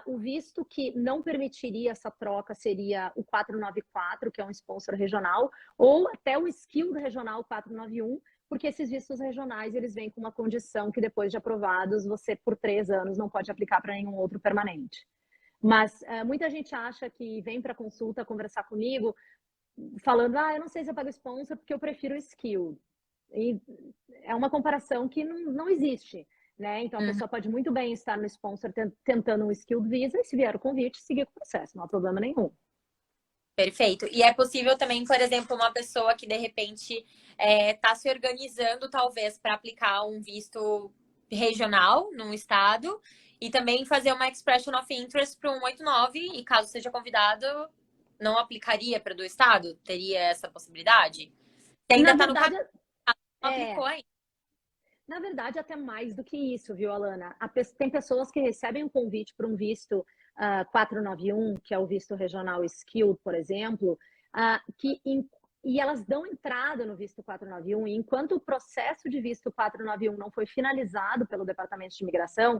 O visto que não permitiria essa troca seria o 494, que é um sponsor regional, ou até o Skilled Regional 491, porque esses vistos regionais eles vêm com uma condição que depois de aprovados, você por 3 anos não pode aplicar para nenhum outro permanente. Mas muita gente acha que vem para consulta conversar comigo falando, eu não sei se eu pago sponsor porque eu prefiro o Skilled. E é uma comparação que não existe. Né? Então, a pessoa pode muito bem estar no sponsor tentando um Skilled Visa e se vier o convite, seguir com o processo, não há problema nenhum. Perfeito. E é possível também, por exemplo, uma pessoa que de repente está se organizando talvez para aplicar um visto regional num estado e também fazer uma expression of interest para um 189 e caso seja convidado, não aplicaria para do estado? Teria essa possibilidade? Você ainda está no caminho, não aplicou ainda. Na verdade, até mais do que isso, viu, Alana? Tem pessoas que recebem um convite para um visto 491, que é o visto regional Skilled, por exemplo, e elas dão entrada no visto 491, e enquanto o processo de visto 491 não foi finalizado pelo Departamento de Imigração,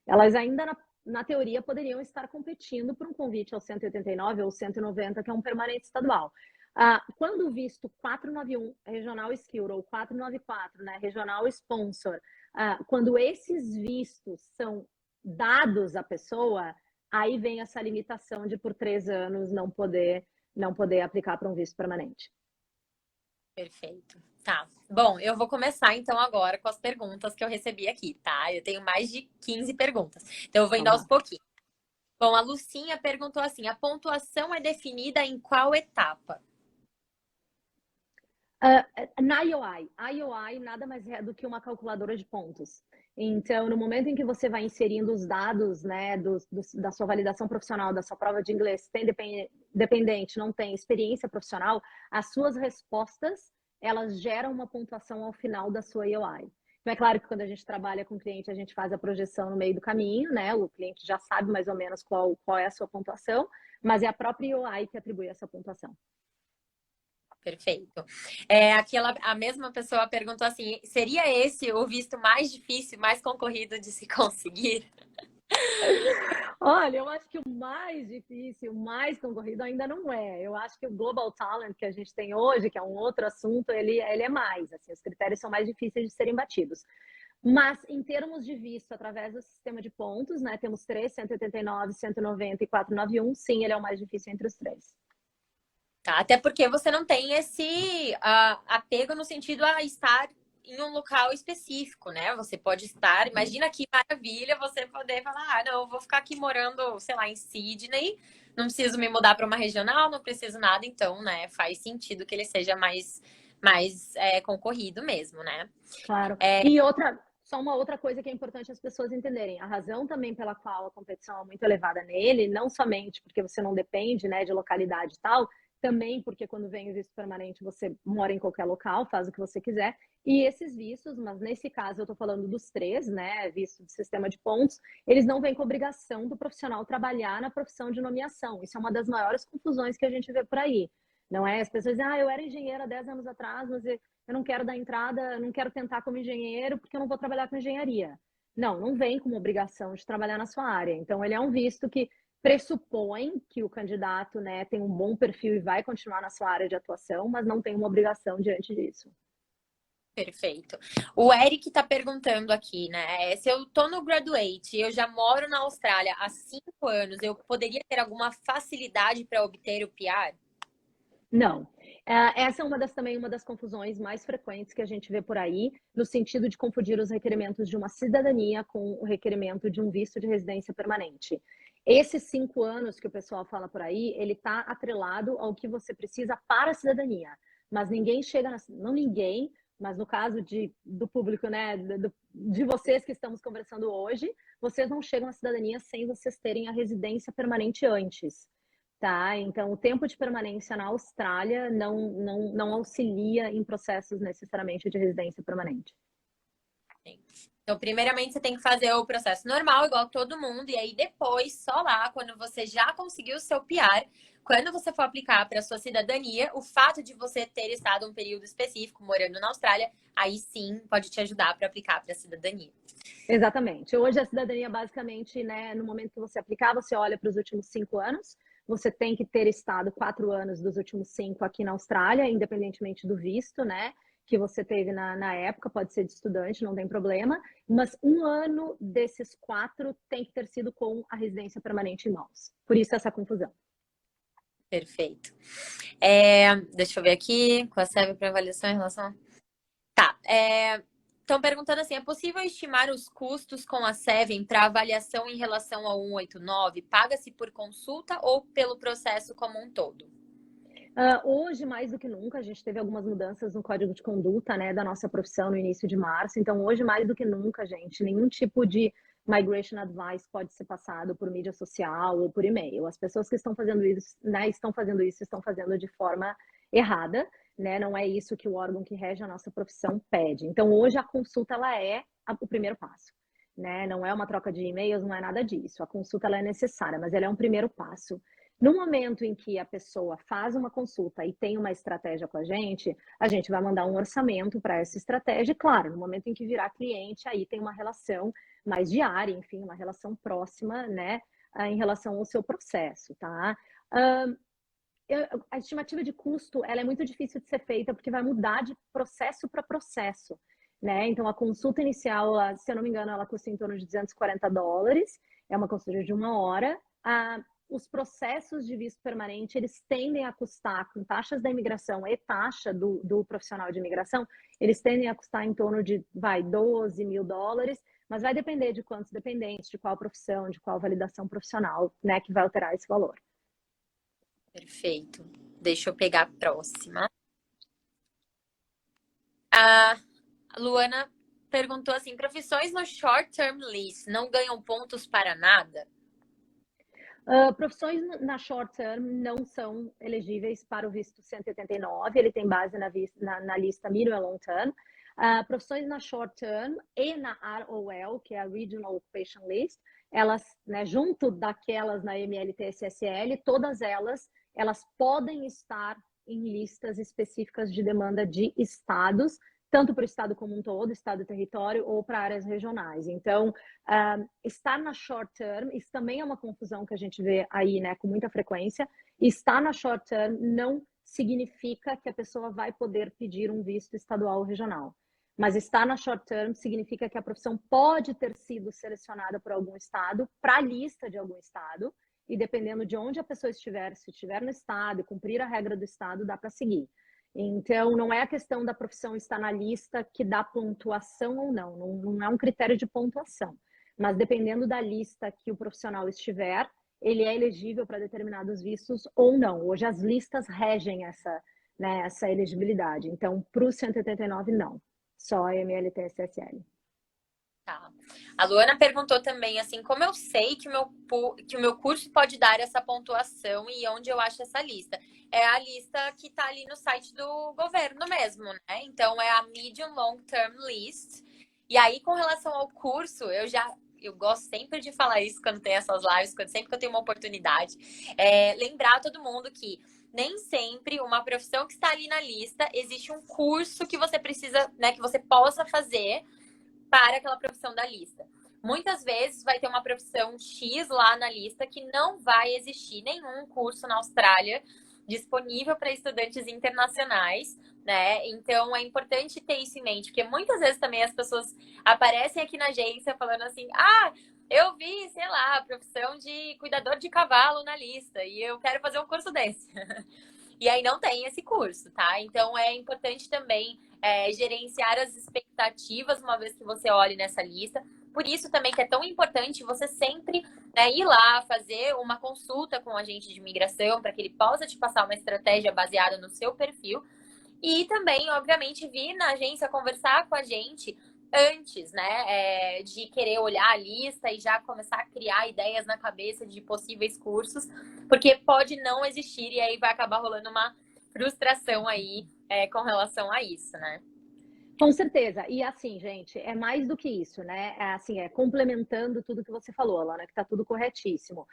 elas ainda, na teoria, poderiam estar competindo por um convite ao 189 ou 190, que é um permanente estadual. Quando o visto 491 Regional Skilled ou 494, né, Regional Sponsor, quando esses vistos são dados à pessoa, aí vem essa limitação de por 3 anos não poder aplicar para um visto permanente. Perfeito. Tá. Bom, eu vou começar então agora com as perguntas que eu recebi aqui, tá? Eu tenho mais de 15 perguntas. Então eu vou indo aos pouquinhos. Bom, a Lucinha perguntou assim: a pontuação é definida em qual etapa? Na IOI. A IOI nada mais é do que uma calculadora de pontos. Então, no momento em que você vai inserindo os dados, né, da sua validação profissional, da sua prova de inglês, tem dependente, não tem experiência profissional, as suas respostas, elas geram uma pontuação ao final da sua IOI. Então, é claro que quando a gente trabalha com o cliente, a gente faz a projeção no meio do caminho, né? O cliente já sabe mais ou menos qual é a sua pontuação, mas é a própria IOI que atribui essa pontuação. Perfeito. A mesma pessoa perguntou assim: seria esse o visto mais difícil, mais concorrido de se conseguir? Olha, eu acho que o mais difícil, o mais concorrido ainda não é. Eu acho que o Global Talent que a gente tem hoje, que é um outro assunto, ele é mais. Assim, os critérios são mais difíceis de serem batidos. Mas, em termos de visto, através do sistema de pontos, né, temos 3, 189, 190 e 491. Sim, ele é o mais difícil entre os 3. Tá, até porque você não tem esse apego no sentido a estar em um local específico, né? Você pode estar, imagina que maravilha você poder falar, não, eu vou ficar aqui morando, sei lá, em Sydney, não preciso me mudar para uma regional, não preciso nada, então, né, faz sentido que ele seja mais concorrido mesmo, né? Claro. Só uma outra coisa que é importante as pessoas entenderem. A razão também pela qual a competição é muito elevada nele, não somente porque você não depende, né, de localidade e tal, também porque quando vem o visto permanente você mora em qualquer local, faz o que você quiser. E esses vistos, mas nesse caso eu estou falando dos 3, né, visto de sistema de pontos, eles não vêm com obrigação do profissional trabalhar na profissão de nomeação. Isso é uma das maiores confusões que a gente vê por aí. Não é? As pessoas dizem, eu era engenheira 10 anos atrás, mas eu não quero dar entrada, não quero tentar como engenheiro porque eu não vou trabalhar com engenharia. Não vem como obrigação de trabalhar na sua área. Então, ele é um visto que pressupõe que o candidato, né, tem um bom perfil e vai continuar na sua área de atuação, mas não tem uma obrigação diante disso. Perfeito. O Eric está perguntando aqui, né? Se eu tô no Graduate e eu já moro na Austrália há 5 anos, eu poderia ter alguma facilidade para obter o PR? Não. Essa é também uma das confusões mais frequentes que a gente vê por aí, no sentido de confundir os requerimentos de uma cidadania com o requerimento de um visto de residência permanente. Esses 5 anos que o pessoal fala por aí, ele está atrelado ao que você precisa para a cidadania. Mas ninguém chega, não ninguém, mas no caso do público, né, de vocês que estamos conversando hoje, vocês não chegam à cidadania sem vocês terem a residência permanente antes. Tá? Então, o tempo de permanência na Austrália não auxilia em processos necessariamente de residência permanente. Então, primeiramente, você tem que fazer o processo normal, igual todo mundo, e aí depois, só lá, quando você já conseguiu o seu PR, quando você for aplicar para sua cidadania, o fato de você ter estado um período específico morando na Austrália, aí sim pode te ajudar para aplicar para a cidadania. Exatamente. Hoje a cidadania, basicamente, né, no momento que você aplicar, você olha para os últimos 5 anos. Você tem que ter estado 4 anos dos últimos 5 aqui na Austrália, independentemente do visto, né? Que você teve na época, pode ser de estudante, não tem problema. Mas 1 ano desses 4 tem que ter sido com a residência permanente em mãos. Por isso essa confusão. Perfeito. Deixa eu ver aqui, com a SEV para avaliação em relação... Tá, estão perguntando assim, é possível estimar os custos com a Seven para avaliação em relação ao 189? Paga-se por consulta ou pelo processo como um todo? Hoje, mais do que nunca, a gente teve algumas mudanças no código de conduta, né, da nossa profissão no início de março. Então, hoje, mais do que nunca, gente, nenhum tipo de migration advice pode ser passado por mídia social ou por e-mail. As pessoas que estão fazendo isso, né, estão fazendo de forma errada, né? Não é isso que o órgão que rege a nossa profissão pede. Então, hoje a consulta ela é o primeiro passo, né? Não é uma troca de e-mails, não é nada disso. A consulta ela é necessária, mas ela é um primeiro passo. No momento em que a pessoa faz uma consulta e tem uma estratégia com a gente vai mandar um orçamento para essa estratégia. E, claro, no momento em que virar cliente, aí tem uma relação mais diária, enfim, uma relação próxima, né, em relação ao seu processo, tá? A estimativa de custo, ela é muito difícil de ser feita porque vai mudar de processo para processo, né? Então, a consulta inicial, se eu não me engano, ela custa em torno de $240, é uma consulta de 1 hora. Os processos de visto permanente, eles tendem a custar, com taxas da imigração e taxa do profissional de imigração, eles tendem a custar em torno de, $12 mil, mas vai depender de quantos dependentes, de qual profissão, de qual validação profissional, né, que vai alterar esse valor. Perfeito. Deixa eu pegar a próxima. A Luana perguntou assim, profissões no Short Term Lease não ganham pontos para nada? Profissões na short term não são elegíveis para o visto 189, ele tem base na lista medium e long term. Profissões na short term e na ROL, que é a Regional Occupation List, elas, né, junto daquelas na MLT-SSL, todas elas podem estar em listas específicas de demanda de estados, tanto para o estado como um todo, estado e território, ou para áreas regionais. Então, estar na short term, isso também é uma confusão que a gente vê aí, né, com muita frequência. Estar na short term não significa que a pessoa vai poder pedir um visto estadual ou regional. Mas estar na short term significa que a profissão pode ter sido selecionada por algum estado, para a lista de algum estado, e dependendo de onde a pessoa estiver, se estiver no estado e cumprir a regra do estado, dá para seguir. Então, não é a questão da profissão estar na lista que dá pontuação ou não, não é um critério de pontuação. Mas dependendo da lista que o profissional estiver, ele é elegível para determinados vistos ou não. Hoje as listas regem essa, né, essa elegibilidade. Então, para o 189, não. Só a MLT-SSL. Tá. A Luana perguntou também, assim, como eu sei que o meu curso pode dar essa pontuação e onde eu acho essa lista? É a lista que está ali no site do governo mesmo, né? Então, é a Medium Long Term List. E aí, com relação ao curso, eu gosto sempre de falar isso quando tem essas lives, sempre que eu tenho uma oportunidade. Lembrar todo mundo que nem sempre uma profissão que está ali na lista, existe um curso que você precisa, né, que você possa fazer para aquela profissão da lista. Muitas vezes vai ter uma profissão X lá na lista que não vai existir nenhum curso na Austrália disponível para estudantes internacionais, né? Então é importante ter isso em mente, porque muitas vezes também as pessoas aparecem aqui na agência falando assim: ah, eu vi, sei lá, a profissão de cuidador de cavalo na lista e eu quero fazer um curso desse. E aí não tem esse curso, tá? Então é importante também gerenciar as expectativas uma vez que você olhe nessa lista. Por isso também que é tão importante você sempre, né, ir lá fazer uma consulta com o agente de imigração para que ele possa te passar uma estratégia baseada no seu perfil. E também, obviamente, vir na agência conversar com a gente antes, né, de querer olhar a lista e já começar a criar ideias na cabeça de possíveis cursos, porque pode não existir e aí vai acabar rolando uma frustração aí com relação a isso, né? Com certeza. E assim, gente, é mais do que isso, né? Complementando tudo que você falou, Alana, que tá tudo corretíssimo.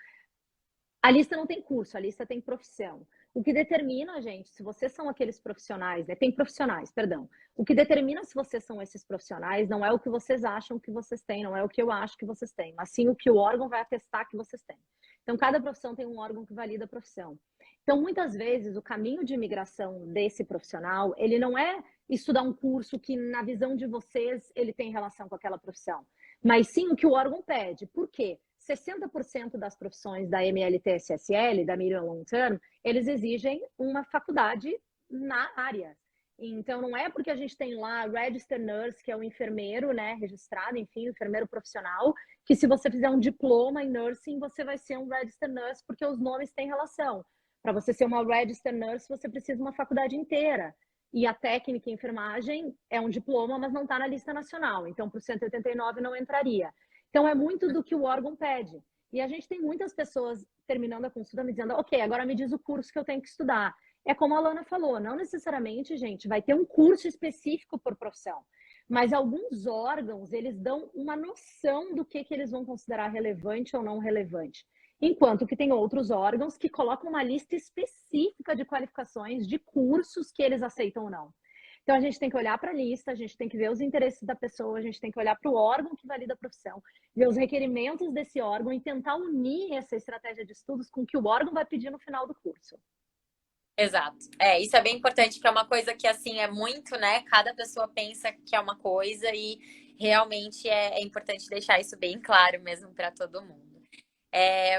A lista não tem curso, a lista tem profissão. O que determina, gente, se vocês são aqueles profissionais, né? Tem profissionais, perdão. O que determina se vocês são esses profissionais não é o que vocês acham que vocês têm, não é o que eu acho que vocês têm, mas sim o que o órgão vai atestar que vocês têm. Então, cada profissão tem um órgão que valida a profissão. Então, muitas vezes, o caminho de imigração desse profissional, ele não é estudar um curso que, na visão de vocês, ele tem relação com aquela profissão, mas sim o que o órgão pede. Por quê? 60% das profissões da MLT-SSL, da Medium Long Term, eles exigem uma faculdade na área. Então, não é porque a gente tem lá Registered Nurse, que é o enfermeiro, né, registrado, enfim, o enfermeiro profissional, que se você fizer um diploma em nursing, você vai ser um Registered Nurse, porque os nomes têm relação. Para você ser uma Registered Nurse, você precisa de uma faculdade inteira. E a técnica em enfermagem é um diploma, mas não está na lista nacional. Então, para o 189 não entraria. Então, é muito do que o órgão pede. E a gente tem muitas pessoas terminando a consulta me dizendo, ok, agora me diz o curso que eu tenho que estudar. É como a Lana falou, não necessariamente, gente, vai ter um curso específico por profissão. Mas alguns órgãos, eles dão uma noção do que eles vão considerar relevante ou não relevante. Enquanto que tem outros órgãos que colocam uma lista específica de qualificações, de cursos que eles aceitam ou não. Então, a gente tem que olhar para a lista, a gente tem que ver os interesses da pessoa, a gente tem que olhar para o órgão que valida a profissão, ver os requerimentos desse órgão e tentar unir essa estratégia de estudos com o que o órgão vai pedir no final do curso. Exato. Isso é bem importante, que é uma coisa que, assim, é muito, né? Cada pessoa pensa que é uma coisa e realmente é importante deixar isso bem claro mesmo para todo mundo.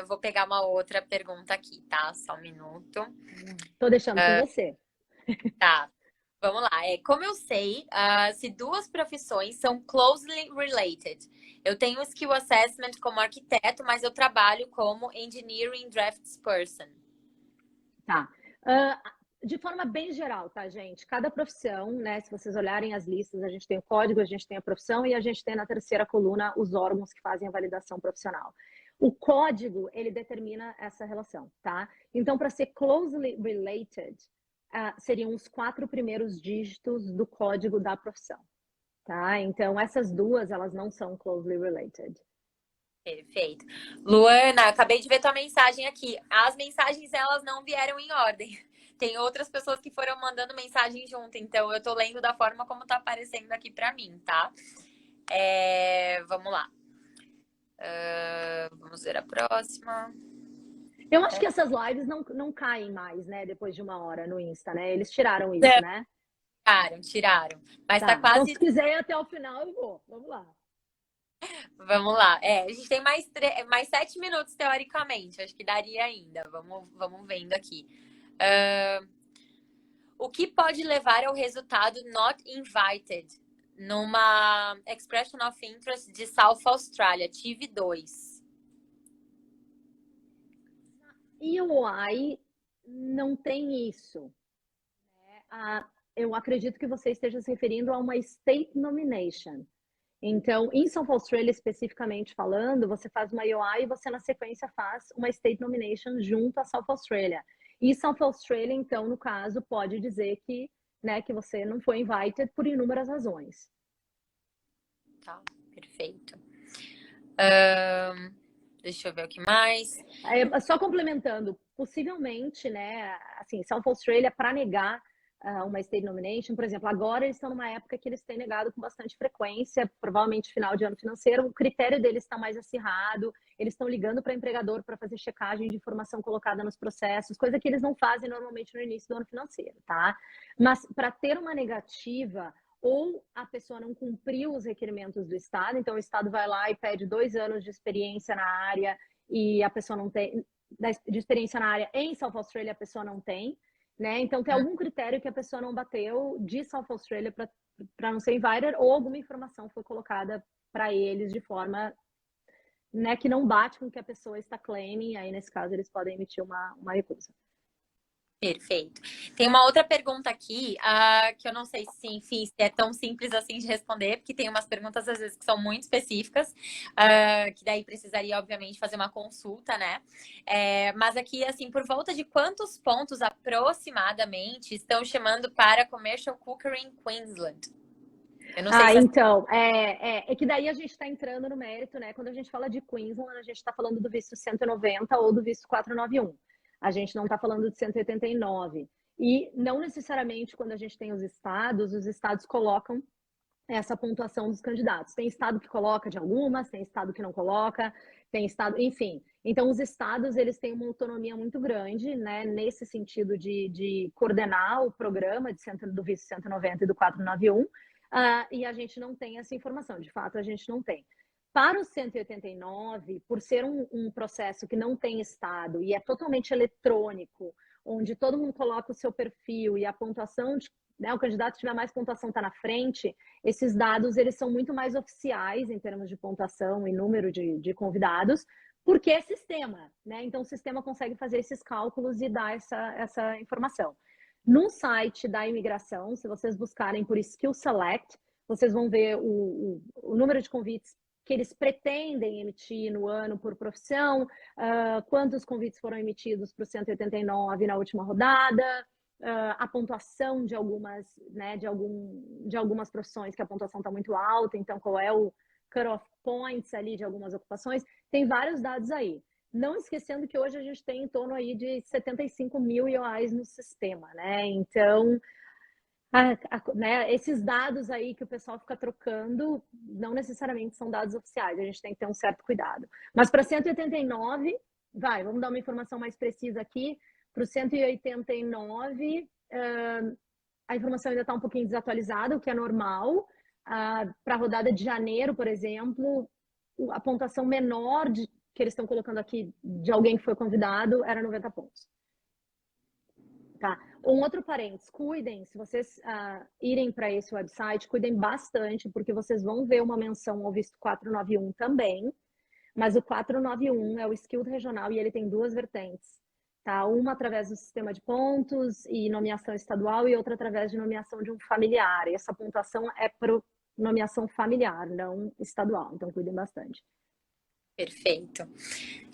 Vou pegar uma outra pergunta aqui, tá? Só um minuto. Tô deixando com você. Tá. Vamos lá. Como eu sei se duas profissões são closely related? Eu tenho skill assessment como arquiteto, mas eu trabalho como engineering draftsperson. Tá. De forma bem geral, tá, gente? Cada profissão, né? Se vocês olharem as listas, a gente tem o código, a gente tem a profissão e a gente tem na terceira coluna os órgãos que fazem a validação profissional. O código, ele determina essa relação, tá? Então, para ser closely related, seriam os 4 primeiros dígitos do código da profissão, tá? Então, essas duas, elas não são closely related. Perfeito. Luana, acabei de ver tua mensagem aqui. As mensagens, elas não vieram em ordem. Tem outras pessoas que foram mandando mensagem junto, então eu tô lendo da forma como tá aparecendo aqui para mim, tá? Vamos lá. Vamos ver a próxima. Eu acho que essas lives não caem mais, né? Depois de 1 hora no Insta, né? Eles tiraram isso, né? Tiraram. Mas tá Então, quase. se quiser ir até o final, eu vou. Vamos lá. Vamos lá. A gente tem mais 7 minutos, teoricamente. Acho que daria ainda. Vamos vendo aqui. O que pode levar ao resultado not invited numa Expression of Interest de South Australia? Tive 2. E o UI não tem isso. Eu acredito que você esteja se referindo a uma State Nomination. Então, em South Australia especificamente falando, você faz uma UI e você na sequência faz uma State Nomination junto a South Australia. E South Australia, então, no caso, pode dizer que, né, que você não foi invited por inúmeras razões. Tá, perfeito. Deixa eu ver o que mais. Só complementando, possivelmente, né, assim, South Australia, para negar uma state nomination, por exemplo, agora eles estão numa época que eles têm negado com bastante frequência, provavelmente final de ano financeiro, o critério deles está mais acirrado, eles estão ligando para empregador para fazer checagem de informação colocada nos processos, coisa que eles não fazem normalmente no início do ano financeiro, tá? Mas para ter uma negativa, ou a pessoa não cumpriu os requerimentos do Estado, então o Estado vai lá e pede 2 anos de experiência na área e a pessoa não tem, de experiência na área em South Australia a pessoa não tem, né? Então tem algum critério que a pessoa não bateu de South Australia para não ser invited, ou alguma informação foi colocada para eles de forma, né, que não bate com o que a pessoa está claiming, aí nesse caso eles podem emitir uma recusa. Perfeito. Tem uma outra pergunta aqui, que eu não sei se, enfim, se é tão simples assim de responder, porque tem umas perguntas, às vezes, que são muito específicas, que daí precisaria, obviamente, fazer uma consulta, né? Mas aqui, assim, por volta de quantos pontos, aproximadamente, estão chamando para Commercial Cookery em Queensland? Eu não sei se Então, é que daí a gente está entrando no mérito, né? Quando a gente fala de Queensland, a gente está falando do visto 190 ou do visto 491. A gente não está falando de 189. E não necessariamente quando a gente tem os estados colocam essa pontuação dos candidatos. Tem estado que coloca de algumas, tem estado que não coloca, tem estado, enfim. Então, os estados, eles têm uma autonomia muito grande, né, nesse sentido de coordenar o programa do visto 190 e do 491, e a gente não tem essa informação, de fato, a gente não tem. Para o 189, por ser um processo que não tem estado e é totalmente eletrônico, onde todo mundo coloca o seu perfil e a pontuação né, o candidato que tiver mais pontuação está na frente, esses dados eles são muito mais oficiais em termos de pontuação e número de convidados, porque é sistema, né? Então o sistema consegue fazer esses cálculos e dar essa informação. No site da imigração, se vocês buscarem por Skill Select, vocês vão ver o número de convites que eles pretendem emitir no ano por profissão, quantos convites foram emitidos para o 189 na última rodada, a pontuação de algumas, né, de algumas profissões que a pontuação está muito alta, então qual é o cut-off points ali de algumas ocupações, tem vários dados aí. Não esquecendo que hoje a gente tem em torno aí de 75 mil IOIs no sistema, né? Então, né, esses dados aí que o pessoal fica trocando não necessariamente são dados oficiais, a gente tem que ter um certo cuidado. Mas para 189, vamos dar uma informação mais precisa aqui. Para o 189, a informação ainda está um pouquinho desatualizada, o que é normal. Para a rodada de janeiro, por exemplo, a pontuação menor que eles estão colocando aqui de alguém que foi convidado era 90 pontos. Tá. Um outro parênteses, cuidem, se vocês irem para esse website, cuidem bastante, porque vocês vão ver uma menção ao visto 491 também, mas o 491 é o Skilled Regional e ele tem duas vertentes. Tá? Uma através do sistema de pontos e nomeação estadual e outra através de nomeação de um familiar. E essa pontuação é para nomeação familiar, não estadual. Então, cuidem bastante. Perfeito.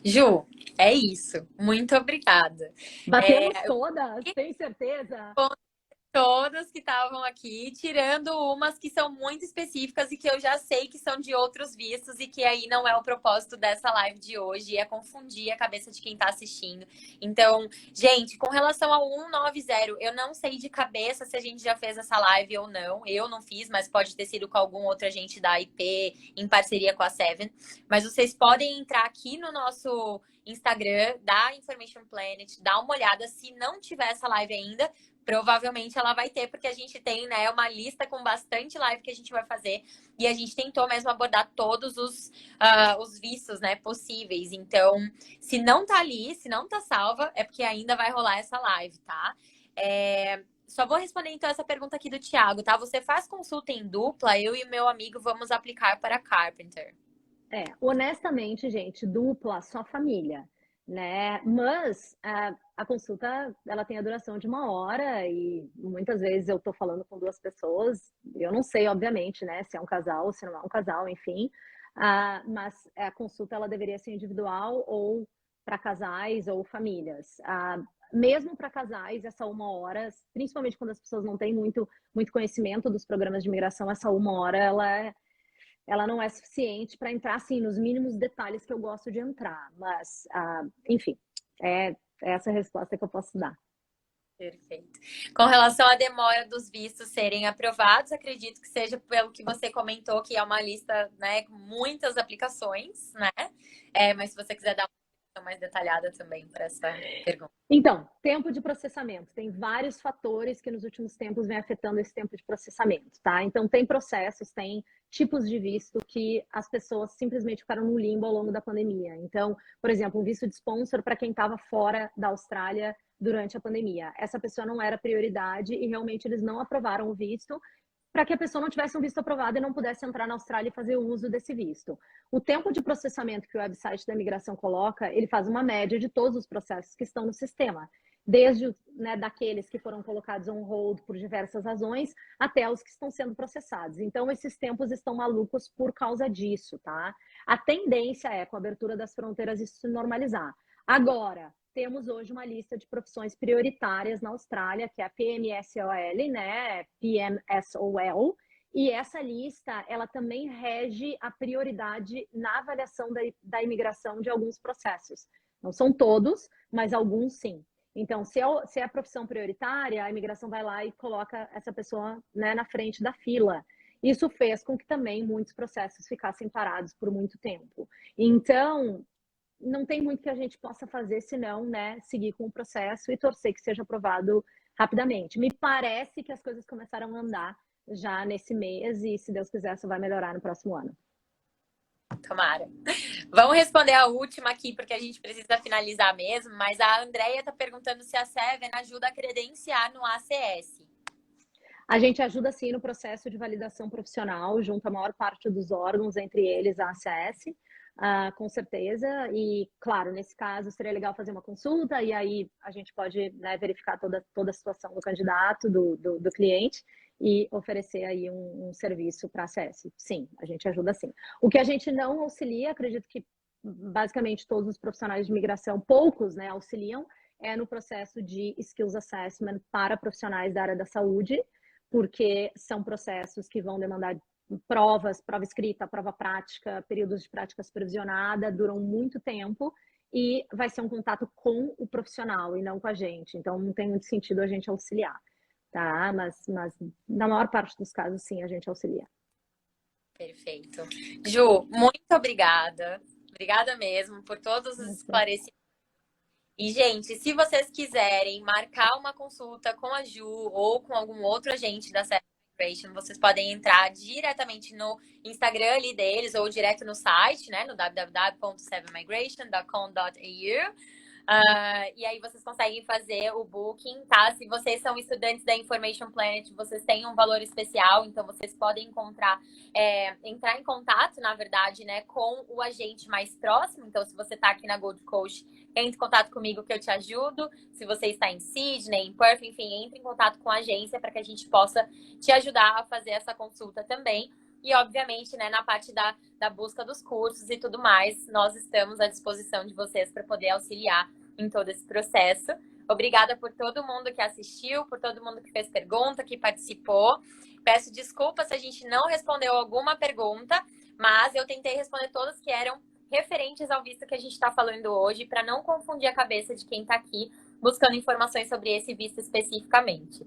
Ju, é isso. Muito obrigada. Batemos todas, tem certeza? Todas que estavam aqui, tirando umas que são muito específicas e que eu já sei que são de outros vistos e que aí não é o propósito dessa live de hoje, é confundir a cabeça de quem está assistindo. Então, gente, com relação ao 190, eu não sei de cabeça se a gente já fez essa live ou não. Eu não fiz, mas pode ter sido com algum outro agente da IP em parceria com a Seven. Mas vocês podem entrar aqui no nosso Instagram da Information Planet, dar uma olhada. Se não tiver essa live ainda, provavelmente ela vai ter, porque a gente tem, né, uma lista com bastante live que a gente vai fazer e a gente tentou mesmo abordar todos os vistos, né, possíveis. Então, se não tá ali, se não tá salva, é porque ainda vai rolar essa live, tá? Só vou responder então essa pergunta aqui do Thiago, tá? Você faz consulta em dupla? Eu e meu amigo vamos aplicar para Carpenter. Honestamente, gente, dupla, só família, né? Mas a consulta, ela tem a duração de 1 hora e muitas vezes eu tô falando com duas pessoas, eu não sei, obviamente, né, se é um casal, se não é um casal, enfim, mas a consulta, ela deveria ser individual ou para casais ou famílias. Mesmo para casais, essa 1 hora, principalmente quando as pessoas não têm muito conhecimento dos programas de imigração, essa 1 hora, ela não é suficiente para entrar assim nos mínimos detalhes que eu gosto de entrar, mas enfim, é essa a resposta que eu posso dar. Perfeito. Com relação à demora dos vistos serem aprovados, acredito que seja pelo que você comentou, que é uma lista, né, com muitas aplicações, né? Mas se você quiser dar uma explicação mais detalhada também para essa pergunta. Então, tempo de processamento. Tem vários fatores que nos últimos tempos vem afetando esse tempo de processamento, tá? Então, tem processos, tem tipos de visto que as pessoas simplesmente ficaram no limbo ao longo da pandemia. Então, por exemplo, um visto de sponsor para quem estava fora da Austrália durante a pandemia. Essa pessoa não era prioridade e realmente eles não aprovaram o visto para que a pessoa não tivesse um visto aprovado e não pudesse entrar na Austrália e fazer uso desse visto. O tempo de processamento que o website da imigração coloca, ele faz uma média de todos os processos que estão no sistema, desde daqueles que foram colocados on hold por diversas razões, até os que estão sendo processados. Então, esses tempos estão malucos por causa disso, tá? A tendência é, com a abertura das fronteiras, isso se normalizar. Agora, temos hoje uma lista de profissões prioritárias na Austrália, que é a PMSOL, né? PMSOL, E essa lista, ela também rege a prioridade na avaliação da imigração de alguns processos. Não são todos, mas alguns sim. Então, se é a profissão prioritária, a imigração vai lá e coloca essa pessoa, né, na frente da fila. Isso fez com que também muitos processos ficassem parados por muito tempo. Então, não tem muito que a gente possa fazer senão, né, seguir com o processo e torcer que seja aprovado rapidamente. Me parece que as coisas começaram a andar já nesse mês e, se Deus quiser, isso vai melhorar no próximo ano. Tomara. Vamos responder a última aqui, porque a gente precisa finalizar mesmo, mas a Andrea está perguntando se a Seven ajuda a credenciar no ACS. A gente ajuda, sim, no processo de validação profissional, junto à maior parte dos órgãos, entre eles a ACS, com certeza. E, claro, nesse caso, seria legal fazer uma consulta, e aí a gente pode, né, verificar toda a situação do candidato, do cliente, e oferecer aí um serviço para ACS. Sim, a gente ajuda sim. O que a gente não auxilia, acredito que basicamente todos os profissionais de imigração, poucos, né, auxiliam, é no processo de Skills Assessment para profissionais da área da saúde, porque são processos que vão demandar provas, prova escrita, prova prática, períodos de prática supervisionada, duram muito tempo e vai ser um contato com o profissional e não com a gente. Então, não tem muito sentido a gente auxiliar, tá? Mas na maior parte dos casos, sim, a gente auxilia. Perfeito. Ju, muito obrigada. Obrigada mesmo por todos os esclarecimentos. E, gente, se vocês quiserem marcar uma consulta com a Ju ou com algum outro agente da Seven Migration, vocês podem entrar diretamente no Instagram ali deles ou direto no site, né, no www.sevenmigration.com.au. E aí vocês conseguem fazer o booking, tá? Se vocês são estudantes da Information Planet, vocês têm um valor especial, então vocês podem entrar em contato, na verdade, né, com o agente mais próximo. Então, se você tá aqui na Gold Coast, entre em contato comigo que eu te ajudo. Se você está em Sydney, em Perth, enfim, entre em contato com a agência para que a gente possa te ajudar a fazer essa consulta também. E, obviamente, né, na parte da busca dos cursos e tudo mais, nós estamos à disposição de vocês para poder auxiliar em todo esse processo. Obrigada por todo mundo que assistiu, por todo mundo que fez pergunta, que participou. Peço desculpas se a gente não respondeu alguma pergunta, mas eu tentei responder todas que eram referentes ao visto que a gente está falando hoje, para não confundir a cabeça de quem está aqui buscando informações sobre esse visto especificamente.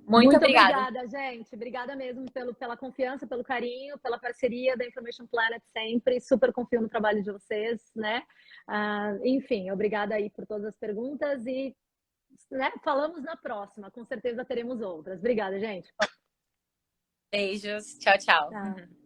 Muito obrigada, gente. Obrigada mesmo pela confiança, pelo carinho, pela parceria da Information Planet sempre. Super confio no trabalho de vocês, né? Enfim, obrigada aí por todas as perguntas e, né, falamos na próxima. Com certeza teremos outras. Obrigada, gente. Beijos. Tchau, tchau. Tchau.